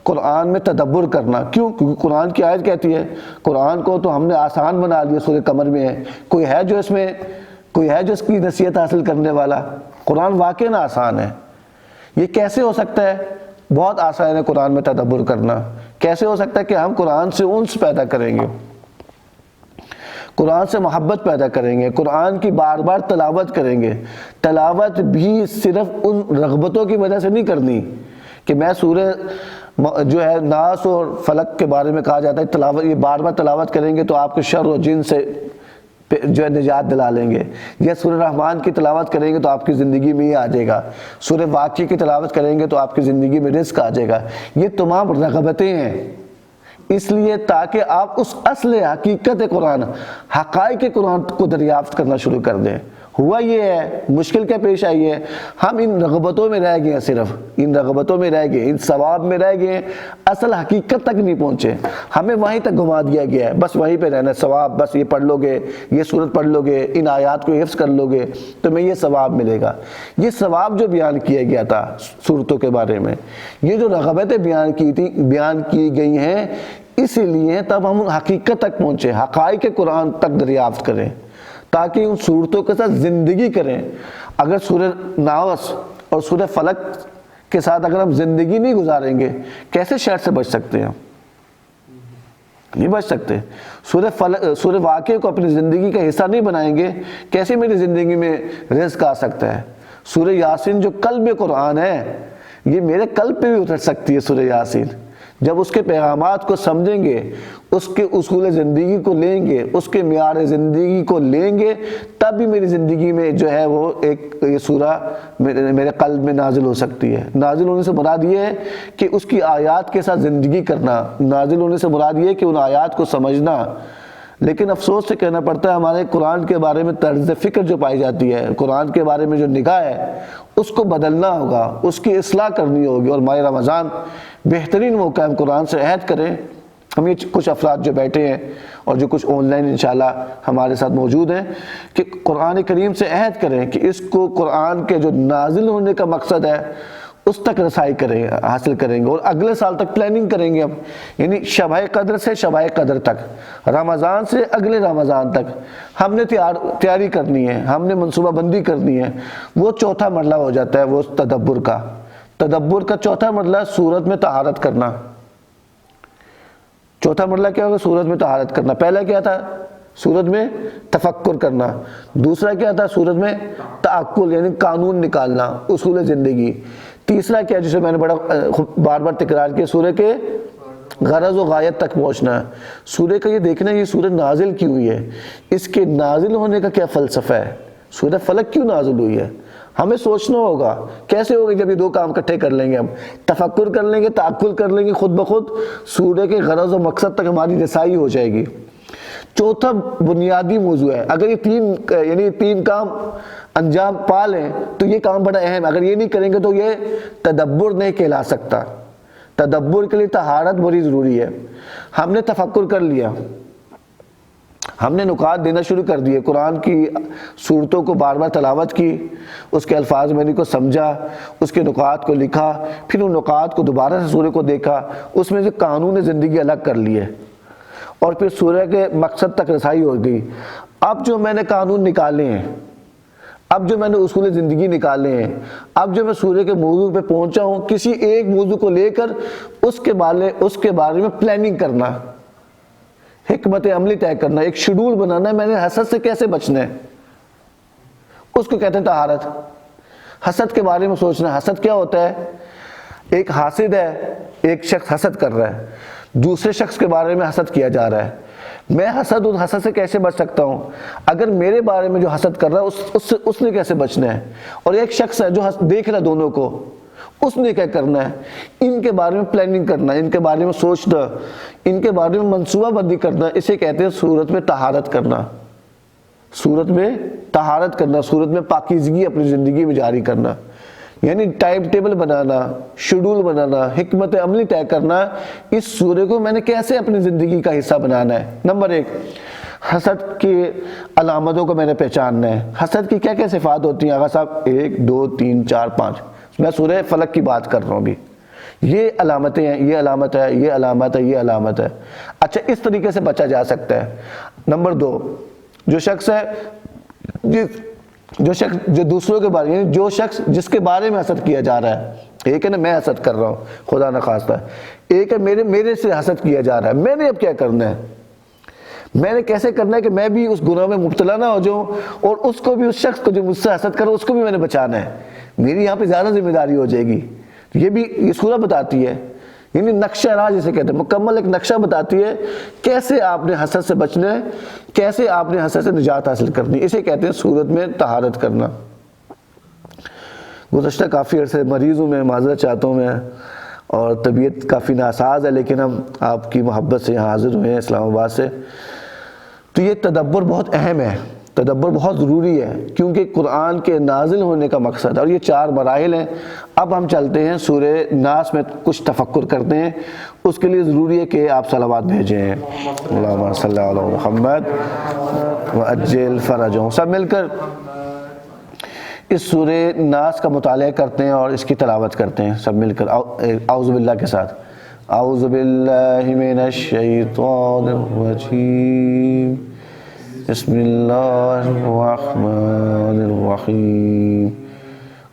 قرآن میں تدبر کرنا، کیونکہ قرآن کی آیت کہتی ہے، قرآن کو تو ہم نے آسان بنا لیا، سورہ قمر میں ہے، کوئی ہے جو اس کی نصیحت حاصل کرنے والا؟ قرآن واقعاً آسان ہے۔ یہ کیسے ہو سکتا ہے؟ بہت آسان ہے قرآن میں تدبر کرنا۔ کیسے ہو سکتا ہے کہ ہم قرآن سے انس پیدا کریں گے، قرآن سے محبت پیدا کریں گے، قرآن کی بار بار تلاوت کریں گے۔ تلاوت بھی صرف ان رغبتوں کی وجہ سے نہیں کرنی کہ میں سورہ جو ہے ناس اور فلق کے بارے میں کہا جاتا ہے تلاوت، یہ بار بار تلاوت کریں گے تو آپ کو شر و جن سے جو ہے نجات دلا لیں گے، یا سورہ رحمان کی تلاوت کریں گے تو آپ کی زندگی میں یہ آ جائے گا، سورہ واقعہ کی تلاوت کریں گے تو آپ کی زندگی میں رزق آ جائے گا۔ یہ تمام رغبتیں ہیں، اس لیے تاکہ آپ اس اصل حقیقت قرآن، حقائق قرآن کو دریافت کرنا شروع کر دیں۔ ہوا یہ ہے، مشکل کیا پیش آئی ہے، ہم ان رغبتوں میں رہ گئے ہیں، صرف ان رغبتوں میں رہ گئے، ان ثواب میں رہ گئے، اصل حقیقت تک نہیں پہنچے، ہمیں وہیں تک گھما دیا گیا ہے، بس وہیں پہ رہنا ہے، ثواب بس یہ پڑھ لو گے، یہ سورت پڑھ لو گے، ان آیات کو حفظ کر لو گے تمہیں یہ ثواب ملے گا۔ یہ ثواب جو بیان کیا گیا تھا سورتوں کے بارے میں، یہ جو رغبتیں بیان کی گئی ہیں، اسی لیے تب ہم حقیقت تک پہنچے، حقائق قرآن تک دریافت کریں، تاکہ ان صورتوں کے ساتھ زندگی کریں۔ اگر سورہ ناس اور سورہ فلق کے ساتھ اگر ہم زندگی نہیں گزاریں گے، کیسے شر سے بچ سکتے ہیں؟ نہیں بچ سکتے۔ سورہ واقعہ کو اپنی زندگی کا حصہ نہیں بنائیں گے، کیسے میری زندگی میں رزق آ سکتا ہے؟ سورہ یاسین جو قلب قرآن ہے، یہ میرے قلب پہ بھی اتر سکتی ہے سورہ یاسین۔ جب اس کے پیغامات کو سمجھیں گے، اس کے اصول زندگی کو لیں گے، اس کے معیار زندگی کو لیں گے، تب بھی میری زندگی میں جو ہے وہ ایک یہ سورہ میرے قلب میں نازل ہو سکتی ہے۔ نازل ہونے سے مراد یہ ہے کہ اس کی آیات کے ساتھ زندگی کرنا، نازل ہونے سے مراد یہ ہے کہ ان آیات کو سمجھنا۔ لیکن افسوس سے کہنا پڑتا ہے، ہمارے قرآن کے بارے میں طرز فکر جو پائی جاتی ہے، قرآن کے بارے میں جو نگاہ ہے، اس کو بدلنا ہوگا، اس کی اصلاح کرنی ہوگی۔ اور ماہ رمضان بہترین موقع ہے، قرآن سے عہد کریں۔ ہم یہ کچھ افراد جو بیٹھے ہیں اور جو کچھ آن لائن انشاءاللہ ہمارے ساتھ موجود ہیں، کہ قرآن کریم سے عہد کریں کہ اس کو قرآن کے جو نازل ہونے کا مقصد ہے اس تک رسائی حاصل کریں گے، اور اگلے سال تک پلاننگ کریں گے ہم، یعنی شبہ قدر سے شبہ قدر تک، رمضان سے اگلے رمضان تک ہم نے تیاری کرنی ہے، ہم نے منصوبہ بندی کرنی ہے۔ وہ چوتھا مرحلہ ہو جاتا ہے وہ تدبر کا چوتھا مرحلہ سورت میں طہارت کرنا۔ چوتھا مرحلہ کیا ہوگا؟ سورت میں طہارت کرنا۔ پہلا کیا تھا؟ سورت میں تفکر کرنا۔ دوسرا کیا تھا؟ سورت میں تعقل یعنی قانون نکالنا، اصول زندگی۔ تیسرا کیا جسے میں نے بڑا بار بار تکرار کیا، سورہ کے غرض و غایت تک پہنچنا ہے۔ سورہ کا یہ دیکھنا یہ سورہ نازل کی ہوئی ہے، اس کے نازل ہونے کا کیا فلسفہ ہے، سورہ فلق کیوں نازل ہوئی ہے، ہمیں سوچنا ہوگا۔ کیسے ہوگا؟ جب یہ دو کام اکٹھے کر لیں گے، ہم تفکر کر لیں گے، تعقل کر لیں گے، خود بخود سورہ کے غرض و مقصد تک ہماری رسائی ہو جائے گی۔ چوتھا بنیادی موضوع ہے، اگر یہ تین کام انجام پا لیں تو یہ کام بڑا اہم ہے، اگر یہ نہیں کریں گے تو یہ تدبر نہیں کہلا سکتا۔ تدبر کے لیے طہارت بڑی ضروری ہے۔ ہم نے تفکر کر لیا، ہم نے نکات دینا شروع کر دیے، قرآن کی صورتوں کو بار بار تلاوت کی، اس کے الفاظ معنی کو سمجھا، اس کے نکات کو لکھا، پھر ان نکات کو دوبارہ سے سورہ کو دیکھا، اس میں سے قانون زندگی الگ کر لیے، اور پھر سورہ کے مقصد تک رسائی ہو گئی۔ اب جو میں نے قانون نکالے ہیں، اب جو میں نے اصول زندگی نکالے ہیں، اب جو میں سورہ کے موضوع پہ پہنچا ہوں، کسی ایک موضوع کو لے کر اس کے بارے میں پلاننگ کرنا، حکمت عملی طے کرنا، ایک شیڈول بنانا ہے، میں نے حسد سے کیسے بچنا ہے، اس کو کہتے ہیں طہارت۔ حسد کے بارے میں سوچنا، حسد کیا ہوتا ہے؟ ایک حاسد ہے، ایک شخص حسد کر رہا ہے، دوسرے شخص کے بارے میں حسد کیا جا رہا ہے، میں حسد سے کیسے بچ سکتا ہوں؟ اگر میرے بارے میں جو حسد کر رہا ہے اس نے کیسے بچنا ہے؟ اور ایک شخص ہے جو دیکھ رہا ہے دونوں کو، اس نے کیا کرنا ہے؟ ان کے بارے میں پلاننگ کرنا، ان کے بارے میں سوچنا، ان کے بارے میں منصوبہ بندی کرنا، اسے کہتے ہیں سورت میں طہارت کرنا۔ سورت میں طہارت کرنا، سورت میں پاکیزگی اپنی زندگی میں جاری کرنا، یعنی ٹائم ٹیبل بنانا، شیڈول بنانا، حکمت عملی طے کرنا، اس سورہ کو میں نے کیسے اپنی زندگی کا حصہ بنانا ہے۔ نمبر 1، حسد کی علامتوں کو میں نے پہچاننا ہے۔ حسد کی کیا کیا صفات ہوتی ہیں آغا صاحب؟ 1 2 3 4 5، میں سورہ فلق کی بات کر رہا ہوں ابھی۔ یہ علامتیں ہیں، یہ علامت ہے، یہ علامت ہے، یہ علامت ہے۔ اچھا، اس طریقے سے بچا جا سکتا ہے۔ نمبر 2، جو شخص ہے جو دوسروں کے بارے میں، جو شخص جس کے بارے میں حسد کیا جا رہا ہے، ایک ہے نا میں حسد کر رہا ہوں خدا نخواستہ، ایک ہے میرے سے حسد کیا جا رہا ہے، میں نے اب کیا کرنا ہے، میں نے کیسے کرنا ہے کہ میں بھی اس گناہ میں مبتلا نہ ہو جاؤں، اور اس کو بھی، اس شخص کو جو مجھ سے حسد کر رہا ہے اس کو بھی میں نے بچانا ہے۔ میری یہاں پہ زیادہ ذمہ داری ہو جائے گی، یہ بھی یہ سورہ بتاتی ہے، یعنی نقشہ راہ جسے کہتے ہیں، مکمل ایک نقشہ بتاتی ہے کیسے آپ نے حسد سے بچنا ہے، کیسے آپ نے حسد سے نجات حاصل کرنی ہے. اسے کہتے ہیں سورت میں طہارت کرنا. گزشتہ کافی عرصے مریض ہوں میں، معذرت چاہتا ہوں میں، اور طبیعت کافی ناساز ہے، لیکن ہم آپ کی محبت سے یہاں حاضر ہوئے ہیں اسلام آباد سے. تو یہ تدبر بہت اہم ہے، تدبر بہت ضروری ہے، کیونکہ قرآن کے نازل ہونے کا مقصد ہے، اور یہ 4 مراحل ہیں. اب ہم چلتے ہیں سورہ ناس میں کچھ تفکر کرتے ہیں. اس کے لیے ضروری ہے کہ آپ صلوات بھیجیں. اللہم صلی علی محمد وعجل فرجہم. سب مل کر اس سورہ ناس کا مطالعہ کرتے ہیں اور اس کی تلاوت کرتے ہیں سب مل کر اعوذ باللہ کے ساتھ. اعوذ باللہ من الشیطان الرجیم، بسم اللہ الرحمن الرحیم.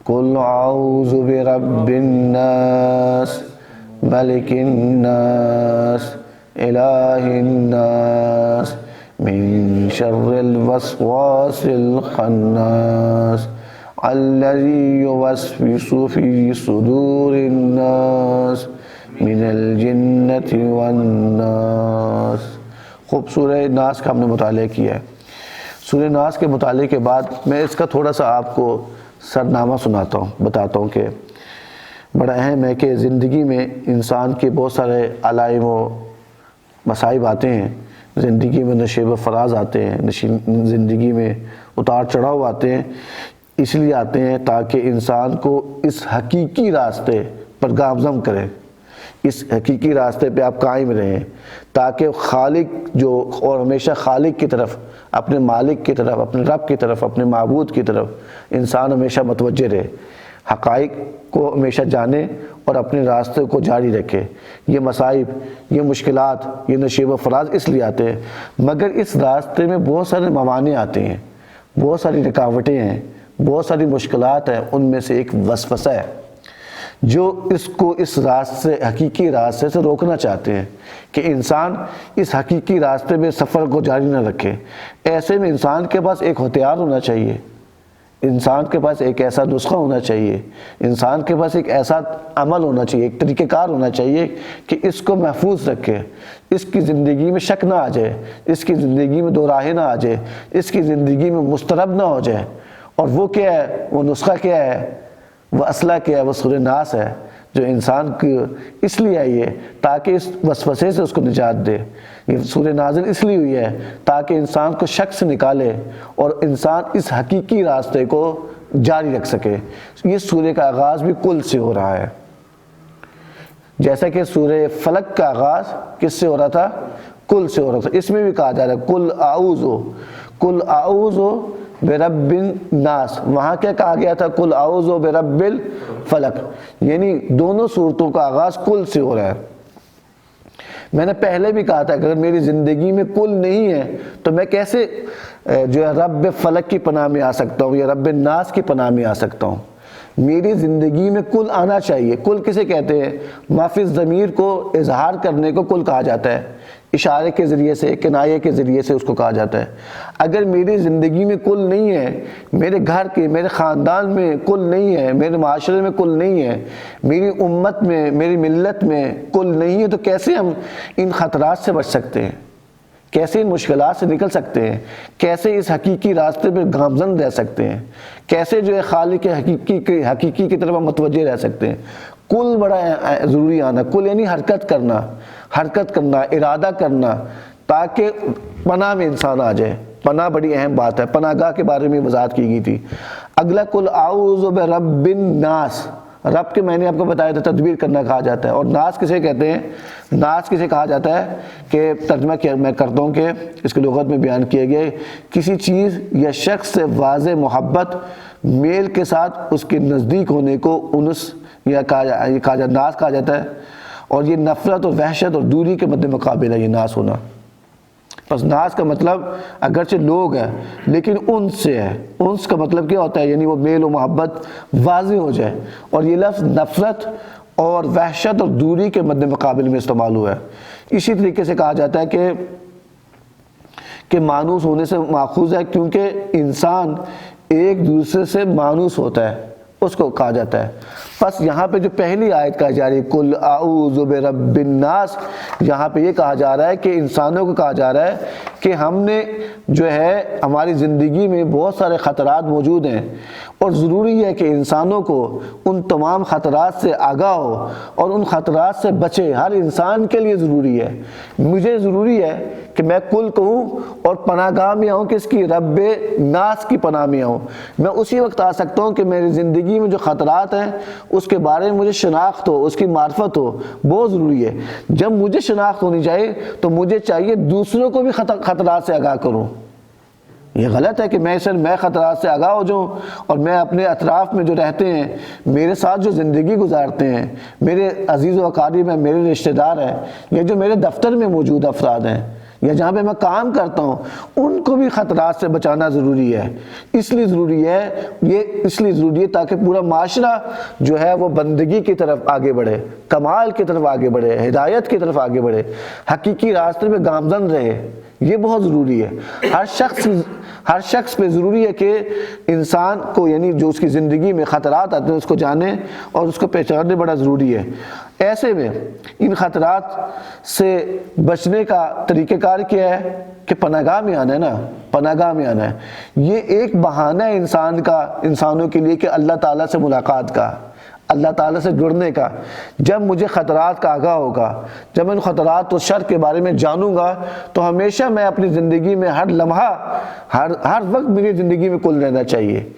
قل اعوذ برب الناس ملک الناس الہ الناس من شر الوسواس الخناس الذی یوسوس فی صدور الناس من الجنۃ والناس. خوب سورہ ناس کا ہم نے مطالعہ کیا ہے. سورہ ناس کے مطالعے کے بعد میں اس کا تھوڑا سا آپ کو سرنامہ سناتا ہوں، بتاتا ہوں کہ بڑا اہم ہے کہ زندگی میں انسان کے بہت سارے علائم و مصائب آتے ہیں، زندگی میں نشیب و فراز آتے ہیں، زندگی میں اتار چڑھاؤ آتے ہیں. اس لیے آتے ہیں تاکہ انسان کو اس حقیقی راستے پر گامزن کرے، اس حقیقی راستے پہ آپ قائم رہیں، تاکہ خالق جو اور ہمیشہ خالق کی طرف، اپنے مالک کی طرف، اپنے رب کی طرف، اپنے معبود کی طرف انسان ہمیشہ متوجہ رہے، حقائق کو ہمیشہ جانے اور اپنے راستے کو جاری رکھے. یہ مصائب، یہ مشکلات، یہ نشیب و فراز اس لیے آتے ہیں، مگر اس راستے میں بہت سارے موانع آتے ہیں، بہت ساری رکاوٹیں ہیں، بہت ساری مشکلات ہیں. ان میں سے ایک وسوسہ ہے جو اس کو اس راستے، حقیقی راستے سے روکنا چاہتے ہیں کہ انسان اس حقیقی راستے میں سفر کو جاری نہ رکھے. ایسے میں انسان کے پاس ایک ہتھیار ہونا چاہیے، انسان کے پاس ایک ایسا نسخہ ہونا چاہیے، انسان کے پاس ایک ایسا عمل ہونا چاہیے، ایک طریقہ کار ہونا چاہیے کہ اس کو محفوظ رکھے، اس کی زندگی میں شک نہ آ جائے، اس کی زندگی میں دو راہیں نہ آ جائے، اس کی زندگی میں مضطرب نہ ہو جائے. اور وہ کیا ہے؟ وہ نسخہ کیا ہے؟ وہ اسلحہ کیا ہے؟ وہ سورہ ناس ہے جو انسان کی اس لیے آئی ہے تاکہ اس وسوسے سے اس کو نجات دے. یہ سورہ نازل اس لیے ہوئی ہے تاکہ انسان کو شک سے نکالے اور انسان اس حقیقی راستے کو جاری رکھ سکے. یہ سورہ کا آغاز بھی کل سے ہو رہا ہے، جیسا کہ سورہ فلق کا آغاز کس سے ہو رہا تھا؟ کل سے ہو رہا تھا. اس میں بھی کہا جا رہا ہے کل اعوذ برب الناس. وہاں کیا کہا گیا تھا؟ کل اعوذ برب الفلق. یعنی دونوں صورتوں کا آغاز کل سے ہو رہا ہے. میں نے پہلے بھی کہا تھا کہ اگر میری زندگی میں کل نہیں ہے تو میں کیسے جو ہے رب فلق کی پناہ میں آ سکتا ہوں یا رب الناس کی پناہ میں آ سکتا ہوں؟ میری زندگی میں کل آنا چاہیے. کل کسے کہتے ہیں؟ مافی ضمیر کو اظہار کرنے کو کل کہا جاتا ہے، اشارے کے ذریعے سے، کنایے کے ذریعے سے اس کو کہا جاتا ہے. اگر میری زندگی میں کل نہیں ہے، میرے گھر کے، میرے خاندان میں کل نہیں ہے، میرے معاشرے میں کل نہیں ہے، میری امت میں، میری ملت میں کل نہیں ہے، تو کیسے ہم ان خطرات سے بچ سکتے ہیں؟ کیسے ان مشکلات سے نکل سکتے ہیں؟ کیسے اس حقیقی راستے پہ گامزن رہ سکتے ہیں؟ کیسے جو ہے خالق حقیقی کی طرف ہم متوجہ رہ سکتے ہیں؟ کل بڑا ضروری آنا. کل یعنی حرکت کرنا، ارادہ کرنا، تاکہ پناہ میں انسان آ جائے. پناہ بڑی اہم بات ہے، پناہ گاہ کے بارے میں وضاحت کی گئی تھی. اگلا کل اعوذ برب الناس. رب کے میں نے آپ کو بتایا تھا تدبیر کرنا کہا جاتا ہے. اور ناس کسے کہتے ہیں؟ ناس کسے کہا جاتا ہے کہ ترجمہ کیا میں کرتا ہوں کہ اس کی لغت میں بیان کیا گیا ہے کسی چیز یا شخص سے واضح محبت، میل کے ساتھ اس کے نزدیک ہونے کو انس یا ناس کہا جاتا ہے. اور یہ نفرت اور وحشت اور دوری کے مد مقابل ہے یہ ناس ہونا. بس ناس کا مطلب اگرچہ لوگ ہے لیکن انس سے ہے. انس کا مطلب کیا ہوتا ہے؟ یعنی وہ میل و محبت واضح ہو جائے. اور یہ لفظ نفرت اور وحشت اور دوری کے مد مقابل میں استعمال ہوا ہے. اسی طریقے سے کہا جاتا ہے کہ مانوس ہونے سے ماخوذ ہے، کیونکہ انسان ایک دوسرے سے مانوس ہوتا ہے. اس کو کہا جاتا ہے۔ بس یہاں پہ جو پہلی آیت کہا جا رہی ہے قل اعوذ برب الناس، یہاں پہ یہ کہا جا رہا ہے کہ انسانوں کو کہا جا رہا ہے کہ ہم نے جو ہے ہماری زندگی میں بہت سارے خطرات موجود ہیں، اور ضروری ہے کہ انسانوں کو ان تمام خطرات سے آگاہ ہو اور ان خطرات سے بچے۔ ہر انسان کے لیے ضروری ہے، مجھے ضروری ہے کہ میں کل کہوں اور پناہ گاہ میں آؤں، کس کی؟ رب ناس کی پناہ میں آؤں۔ میں اسی وقت آ سکتا ہوں کہ میری زندگی میں جو خطرات ہیں اس کے بارے میں مجھے شناخت ہو، اس کی معرفت ہو، بہت ضروری ہے۔ جب مجھے شناخت ہونی چاہیے تو مجھے چاہیے دوسروں کو بھی خطرات سے آگاہ کروں۔ یہ غلط ہے کہ میں خطرات سے آگاہ ہو جاؤں اور میں اپنے اطراف میں جو رہتے ہیں، میرے ساتھ جو زندگی گزارتے ہیں، میرے عزیز و اقارب ہیں، میرے رشتہ دار ہیں، یا جو میرے دفتر میں موجود افراد ہیں، یا جہاں پہ میں کام کرتا ہوں، ان کو بھی خطرات سے بچانا ضروری ہے۔ اس لیے ضروری ہے تاکہ پورا معاشرہ جو ہے وہ بندگی کی طرف آگے بڑھے، کمال کی طرف آگے بڑھے، ہدایت کی طرف آگے بڑھے، حقیقی راستے میں گامزن رہے۔ یہ بہت ضروری ہے۔ ہر شخص پہ ضروری ہے کہ انسان کو، یعنی جو اس کی زندگی میں خطرات آتے ہیں، اس کو جانے اور اس کو پہچاننے بڑا ضروری ہے۔ ایسے میں ان خطرات سے بچنے کا طریقہ کار کیا ہے کہ پناہ گاہ میں آنا ہے نا، پناہ گاہ میں آنا ہے۔ یہ ایک بہانہ ہے انسانوں کے لیے کہ اللہ تعالیٰ سے ملاقات کا، اللہ تعالیٰ سے جڑنے کا۔ جب مجھے خطرات کا آگاہ ہوگا، جب میں ان خطرات و شر کے بارے میں جانوں گا، تو ہمیشہ میں اپنی زندگی میں ہر لمحہ، ہر وقت میری زندگی میں کل رہنا چاہیے۔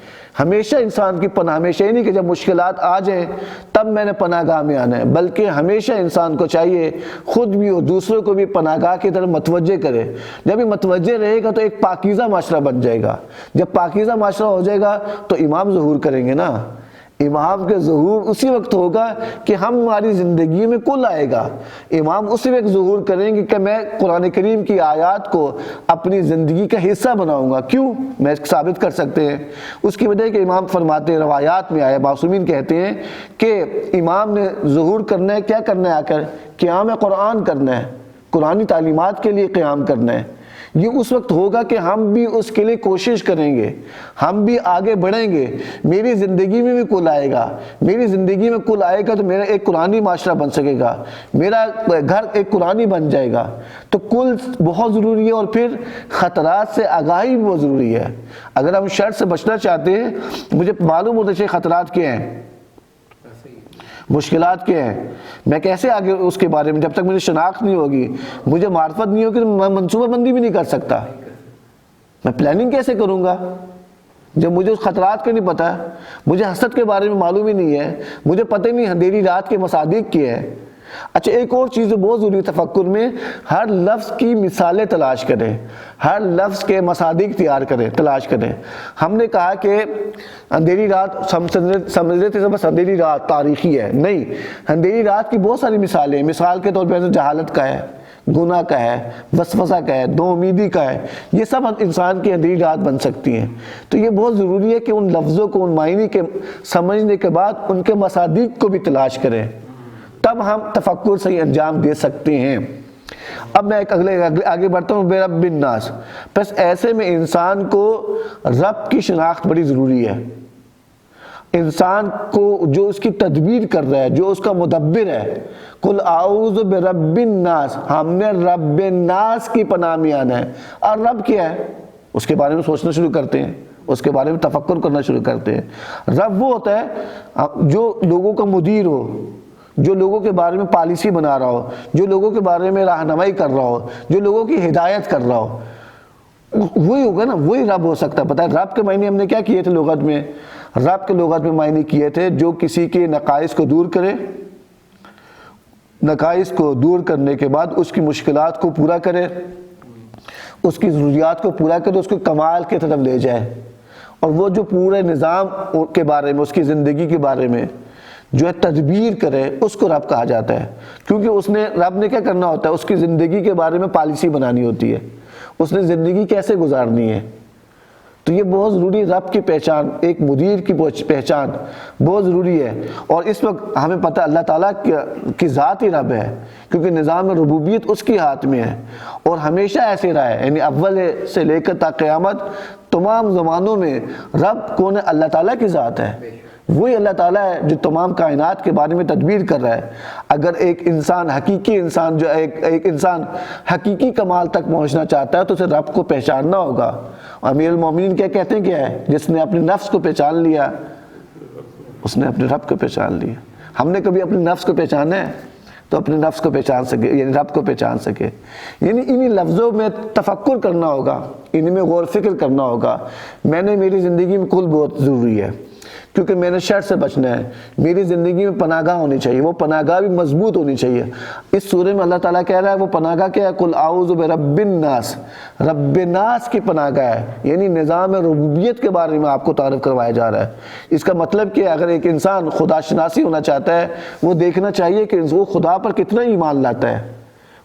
ہمیشہ انسان کی پناہ، ہمیشہ ہی نہیں کہ جب مشکلات آ جائیں تب میں نے پناہ گاہ میں آنا ہے، بلکہ ہمیشہ انسان کو چاہیے خود بھی اور دوسروں کو بھی پناہ گاہ کی طرف متوجہ کرے۔ جب یہ متوجہ رہے گا تو ایک پاکیزہ معاشرہ بن جائے گا۔ جب پاکیزہ معاشرہ ہو جائے گا تو امام ظہور کریں گے نا۔ امام کے ظہور اسی وقت ہوگا کہ ہماری زندگی میں کل آئے گا۔ امام اسی وقت ظہور کریں گے کہ میں قرآن کریم کی آیات کو اپنی زندگی کا حصہ بناؤں گا۔ کیوں؟ میں ثابت کر سکتے ہیں۔ اس کی وجہ ہے کہ امام فرماتے ہیں، روایات میں آیا، معصومین کہتے ہیں کہ امام نے ظہور کرنا ہے، کیا کرنا ہے؟ آ کر قیام قرآن کرنا ہے، قرآنی تعلیمات کے لیے قیام کرنا ہے۔ یہ اس وقت ہوگا کہ ہم بھی اس کے لیے کوشش کریں گے، ہم بھی آگے بڑھیں گے۔ میری زندگی میں بھی کل آئے گا، میری زندگی میں کل آئے گا تو میرا ایک قرآنی معاشرہ بن سکے گا، میرا گھر ایک قرآنی بن جائے گا۔ تو کل بہت ضروری ہے، اور پھر خطرات سے آگاہی بھی بہت ضروری ہے۔ اگر ہم شر سے بچنا چاہتے ہیں، مجھے معلوم ہونا چاہیے خطرات کیا ہیں، مشکلات کیا ہیں، میں کیسے آگے اس کے بارے میں، جب تک مجھے شناخت نہیں ہوگی، مجھے معرفت نہیں ہوگی، میں منصوبہ بندی بھی نہیں کر سکتا۔ میں پلاننگ کیسے کروں گا جب مجھے اس خطرات کا نہیں پتا؟ مجھے حسد کے بارے میں معلوم ہی نہیں ہے، مجھے پتہ ہی نہیں اندھیری رات کے مصادیق کیا ہے۔ اچھا، ایک اور چیز بہت ضروری ہے تفکر میں، ہر لفظ کی مثالیں تلاش کریں، ہر لفظ کے مصادیق تلاش کریں۔ ہم نے کہا کہ اندھیری رات سمجھ رہے تھے بس اندھیری رات تاریخی ہے، نہیں، اندھیری رات کی بہت ساری مثالیں ہیں۔ مثال کے طور پہ جہالت کا ہے، گناہ کا ہے، وسوسہ کا ہے، نو امیدی کا ہے، یہ سب انسان کی اندھیری رات بن سکتی ہیں۔ تو یہ بہت ضروری ہے کہ ان لفظوں کو، ان معنی کے سمجھنے کے بعد ان کے مصادیق کو بھی تلاش کریں، تب ہم تفکر صحیح انجام دے سکتے ہیں۔ اب میں آگے بڑھتا ہوں، بے رب الناس۔ بس ایسے میں انسان کو رب کی شناخت بڑی ضروری ہے۔ انسان کو جو اس کی تدبیر کر رہا ہے، جو اس کا مدبر ہے، قل اعوذ برب الناس، ہم نے رب الناس کی پناہ میں آنا ہے۔ اور رب کیا ہے؟ اس کے بارے میں سوچنا شروع کرتے ہیں، اس کے بارے میں تفکر کرنا شروع کرتے ہیں۔ رب وہ ہوتا ہے جو لوگوں کا مدیر ہو، جو لوگوں کے بارے میں پالیسی بنا رہا ہو، جو لوگوں کے بارے میں رہنمائی کر رہا ہو، جو لوگوں کی ہدایت کر رہا ہو، وہی ہوگا نا، وہی رب ہو سکتا ہے۔ پتہ ہے رب کے معنی ہم نے کیا کیے تھے لغت میں؟ رب کے لغت میں معنی کیے تھے جو کسی کے نقائص کو دور کرے، نقائص کو دور کرنے کے بعد اس کی مشکلات کو پورا کرے، اس کی ضروریات کو پورا کرے، اس کو کمال کی طرف لے جائے، اور وہ جو پورے نظام کے بارے میں، اس کی زندگی کے بارے میں جو ہے تدبیر کرے، اس کو رب کہا جاتا ہے۔ کیونکہ رب نے کیا کرنا ہوتا ہے؟ اس کی زندگی کے بارے میں پالیسی بنانی ہوتی ہے، اس نے زندگی کیسے گزارنی ہے۔ تو یہ بہت ضروری، رب کی پہچان، ایک مدیر کی پہچان بہت ضروری ہے۔ اور اس وقت ہمیں پتہ اللہ تعالیٰ کی ذات ہی رب ہے، کیونکہ نظام ربوبیت اس کی ہاتھ میں ہے، اور ہمیشہ ایسے رہا ہے، یعنی اول سے لے کر تا قیامت تمام زمانوں میں رب کون ہے؟ اللہ تعالیٰ کی ذات ہے۔ وہی اللہ تعالیٰ ہے جو تمام کائنات کے بارے میں تدبیر کر رہا ہے۔ اگر ایک انسان حقیقی انسان جو ایک انسان حقیقی کمال تک پہنچنا چاہتا ہے تو اسے رب کو پہچاننا ہوگا۔ امیر المومنین کیا کہتے ہیں، کیا ہے؟ جس نے اپنے نفس کو پہچان لیا اس نے اپنے رب کو پہچان لیا۔ ہم نے کبھی اپنے نفس کو پہچانا ہے تو اپنے نفس کو پہچان سکے، یعنی رب کو پہچان سکے، یعنی انہی لفظوں میں تفکر کرنا ہوگا، انہی میں غور فکر کرنا ہوگا۔ میں نے میری زندگی میں کل بہت ضروری ہے، کیونکہ میں نے شر سے بچنا ہے۔ میری زندگی میں پناہ گاہ ہونی چاہیے، وہ پناہ گاہ بھی مضبوط ہونی چاہیے۔ اس سورہ میں اللہ تعالیٰ کہہ رہا ہے وہ پناہ گاہ کیا ہے؟ قل اعوذ برب الناس، رب ناس کی پناہ گاہ ہے، یعنی نظام ربوبیت کے بارے میں آپ کو تعارف کروایا جا رہا ہے۔ اس کا مطلب کہ اگر ایک انسان خدا شناسی ہونا چاہتا ہے، وہ دیکھنا چاہیے کہ وہ خدا پر کتنا ایمان لاتا ہے،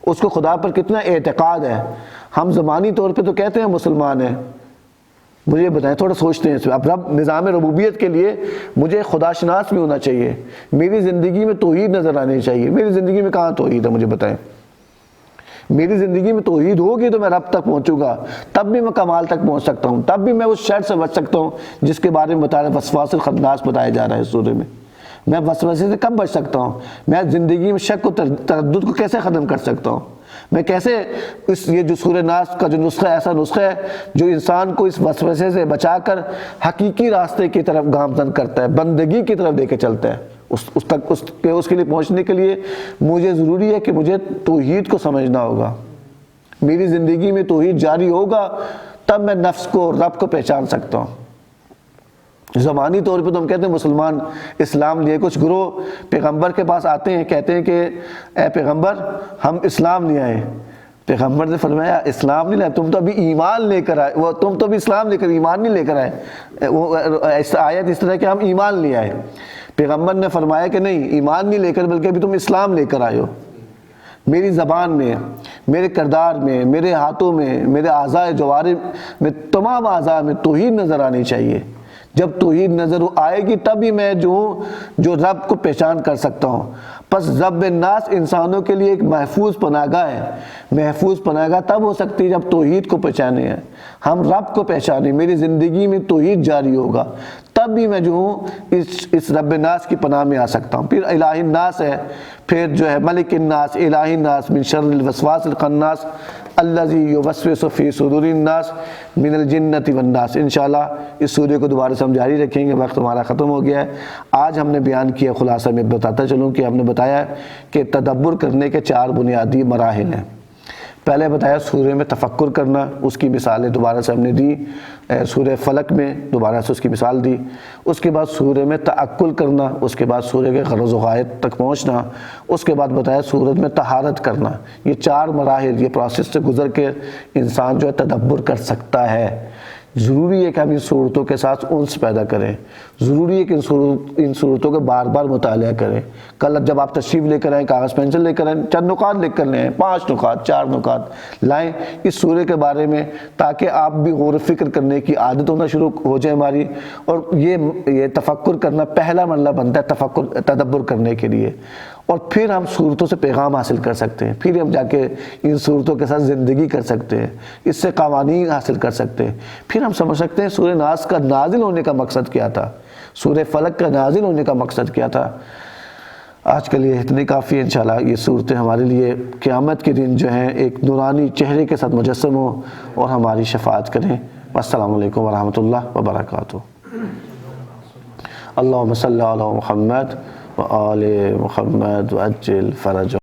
اس کو خدا پر کتنا اعتقاد ہے۔ ہم زبانی طور پہ تو کہتے ہیں مسلمان ہیں، مجھے بتائیں، تھوڑا سوچتے ہیں اس میں۔ اب رب نظام ربوبیت کے لیے مجھے خدا شناس بھی ہونا چاہیے، میری زندگی میں توحید نظر آنی چاہیے۔ میری زندگی میں کہاں توحید ہے مجھے بتائیں؟ میری زندگی میں توحید ہوگی تو میں رب تک پہنچوں گا، تب بھی میں کمال تک پہنچ سکتا ہوں، تب بھی میں اس شر سے بچ سکتا ہوں جس کے بارے میں بتا رہا ہے، وسواس الخناس بتایا جا رہا ہے اس سورے میں۔ میں وسوسے سے کب بچ سکتا ہوں؟ میں زندگی میں شک و تردد کو کیسے ختم کر سکتا ہوں؟ میں کیسے یہ جو سورہ ناس کا جو نسخہ ایسا نسخہ ہے جو انسان کو اس وسوسے سے بچا کر حقیقی راستے کی طرف گامزن کرتا ہے، بندگی کی طرف لے کے چلتا ہے، اس کے لیے پہنچنے کے لیے مجھے ضروری ہے کہ مجھے توحید کو سمجھنا ہوگا۔ میری زندگی میں توحید جاری ہوگا تب میں نفس کو، رب کو پہچان سکتا ہوں۔ زبانی طور پہ تو ہم کہتے ہیں مسلمان اسلام لیے، کچھ گروہ پیغمبر کے پاس آتے ہیں، کہتے ہیں کہ اے پیغمبر ہم اسلام لے آئے۔ پیغمبر نے فرمایا اسلام نہیں لائے، تم تو ابھی ایمان لے کر آئے، تم تو ابھی اسلام لے کر ایمان نہیں لے کر آئے۔ وہ آیت اس طرح کہ ہم ایمان لے آئے۔ پیغمبر نے فرمایا کہ نہیں، ایمان نہیں لے کر بلکہ ابھی تم اسلام لے کر آئے ہو۔ میری زبان میں، میرے کردار میں، میرے ہاتھوں میں، میرے اعضاء جوارح میں، تمام اعضاء میں توحید نظر آنی چاہیے۔ جب توحید نظر آئے گی تبھی میں جو رب کو پہچان کر سکتا ہوں۔ پس رب الناس انسانوں کے لیے ایک محفوظ پناہ گاہ ہے۔ محفوظ پناہ گاہ تب ہو سکتی ہے جب توحید کو پہچانے ہیں، ہم رب کو پہچانے، میری زندگی میں توحید جاری ہوگا، تب بھی میں جو ہوں اس رب الناس کی پناہ میں آ سکتا ہوں۔ پھر الہ الناس ہے، پھر جو ہے ملک الناس، الہ الناس، من شر الوسواس الخناس الذی یوسوس فی صدور الناس من الجنۃ والناس۔ انشاءاللہ اس سورہ کو دوبارہ سے ہم جاری رکھیں گے، وقت ہمارا ختم ہو گیا ہے۔ آج ہم نے بیان کیا، خلاصہ میں بتاتا چلوں کہ ہم نے بتایا کہ تدبر کرنے کے 4 بنیادی مراحل ہیں۔ پہلے بتایا سورہ میں تفکر کرنا، اس کی مثالیں دوبارہ سے ہم نے دی، سورہ فلق میں دوبارہ سے اس کی مثال دی۔ اس کے بعد سورہ میں تعقل کرنا، اس کے بعد سورہ کے غرض و غایت تک پہنچنا، اس کے بعد بتایا سورت میں طہارت کرنا۔ یہ 4 مراحل، یہ پروسیس سے گزر کے انسان جو ہے تدبر کر سکتا ہے۔ ضروری ہے کہ ہم ان صورتوں کے ساتھ انس پیدا کریں، ضروری ہے کہ ان صورتوں کا بار بار مطالعہ کریں۔ کل جب آپ تشریف لے کر آئیں، کاغذ پینسل لے کر آئیں، چند نکات لکھ کر لیں، 5 نکات 4 نکات لائیں اس سورہ کے بارے میں، تاکہ آپ بھی غور و فکر کرنے کی عادت ہونا شروع ہو جائے ہماری۔ اور یہ تفکر کرنا پہلا مرحلہ بنتا ہے تدبر کرنے کے لیے، اور پھر ہم صورتوں سے پیغام حاصل کر سکتے ہیں، پھر ہم جا کے ان صورتوں کے ساتھ زندگی کر سکتے ہیں، اس سے قوانین حاصل کر سکتے ہیں، پھر ہم سمجھ سکتے ہیں سورہ ناس کا نازل ہونے کا مقصد کیا تھا، سورہ فلق کا نازل ہونے کا مقصد کیا تھا۔ آج کے لیے اتنی کافی ہے۔ انشاءاللہ یہ صورتیں ہمارے لیے قیامت کے دن جو ہیں ایک نورانی چہرے کے ساتھ مجسم ہوں اور ہماری شفاعت کریں۔ السلام علیکم ورحمۃ اللہ وبرکاتہ۔ اللہم صلی علی محمد وآل محمد وعجل فرج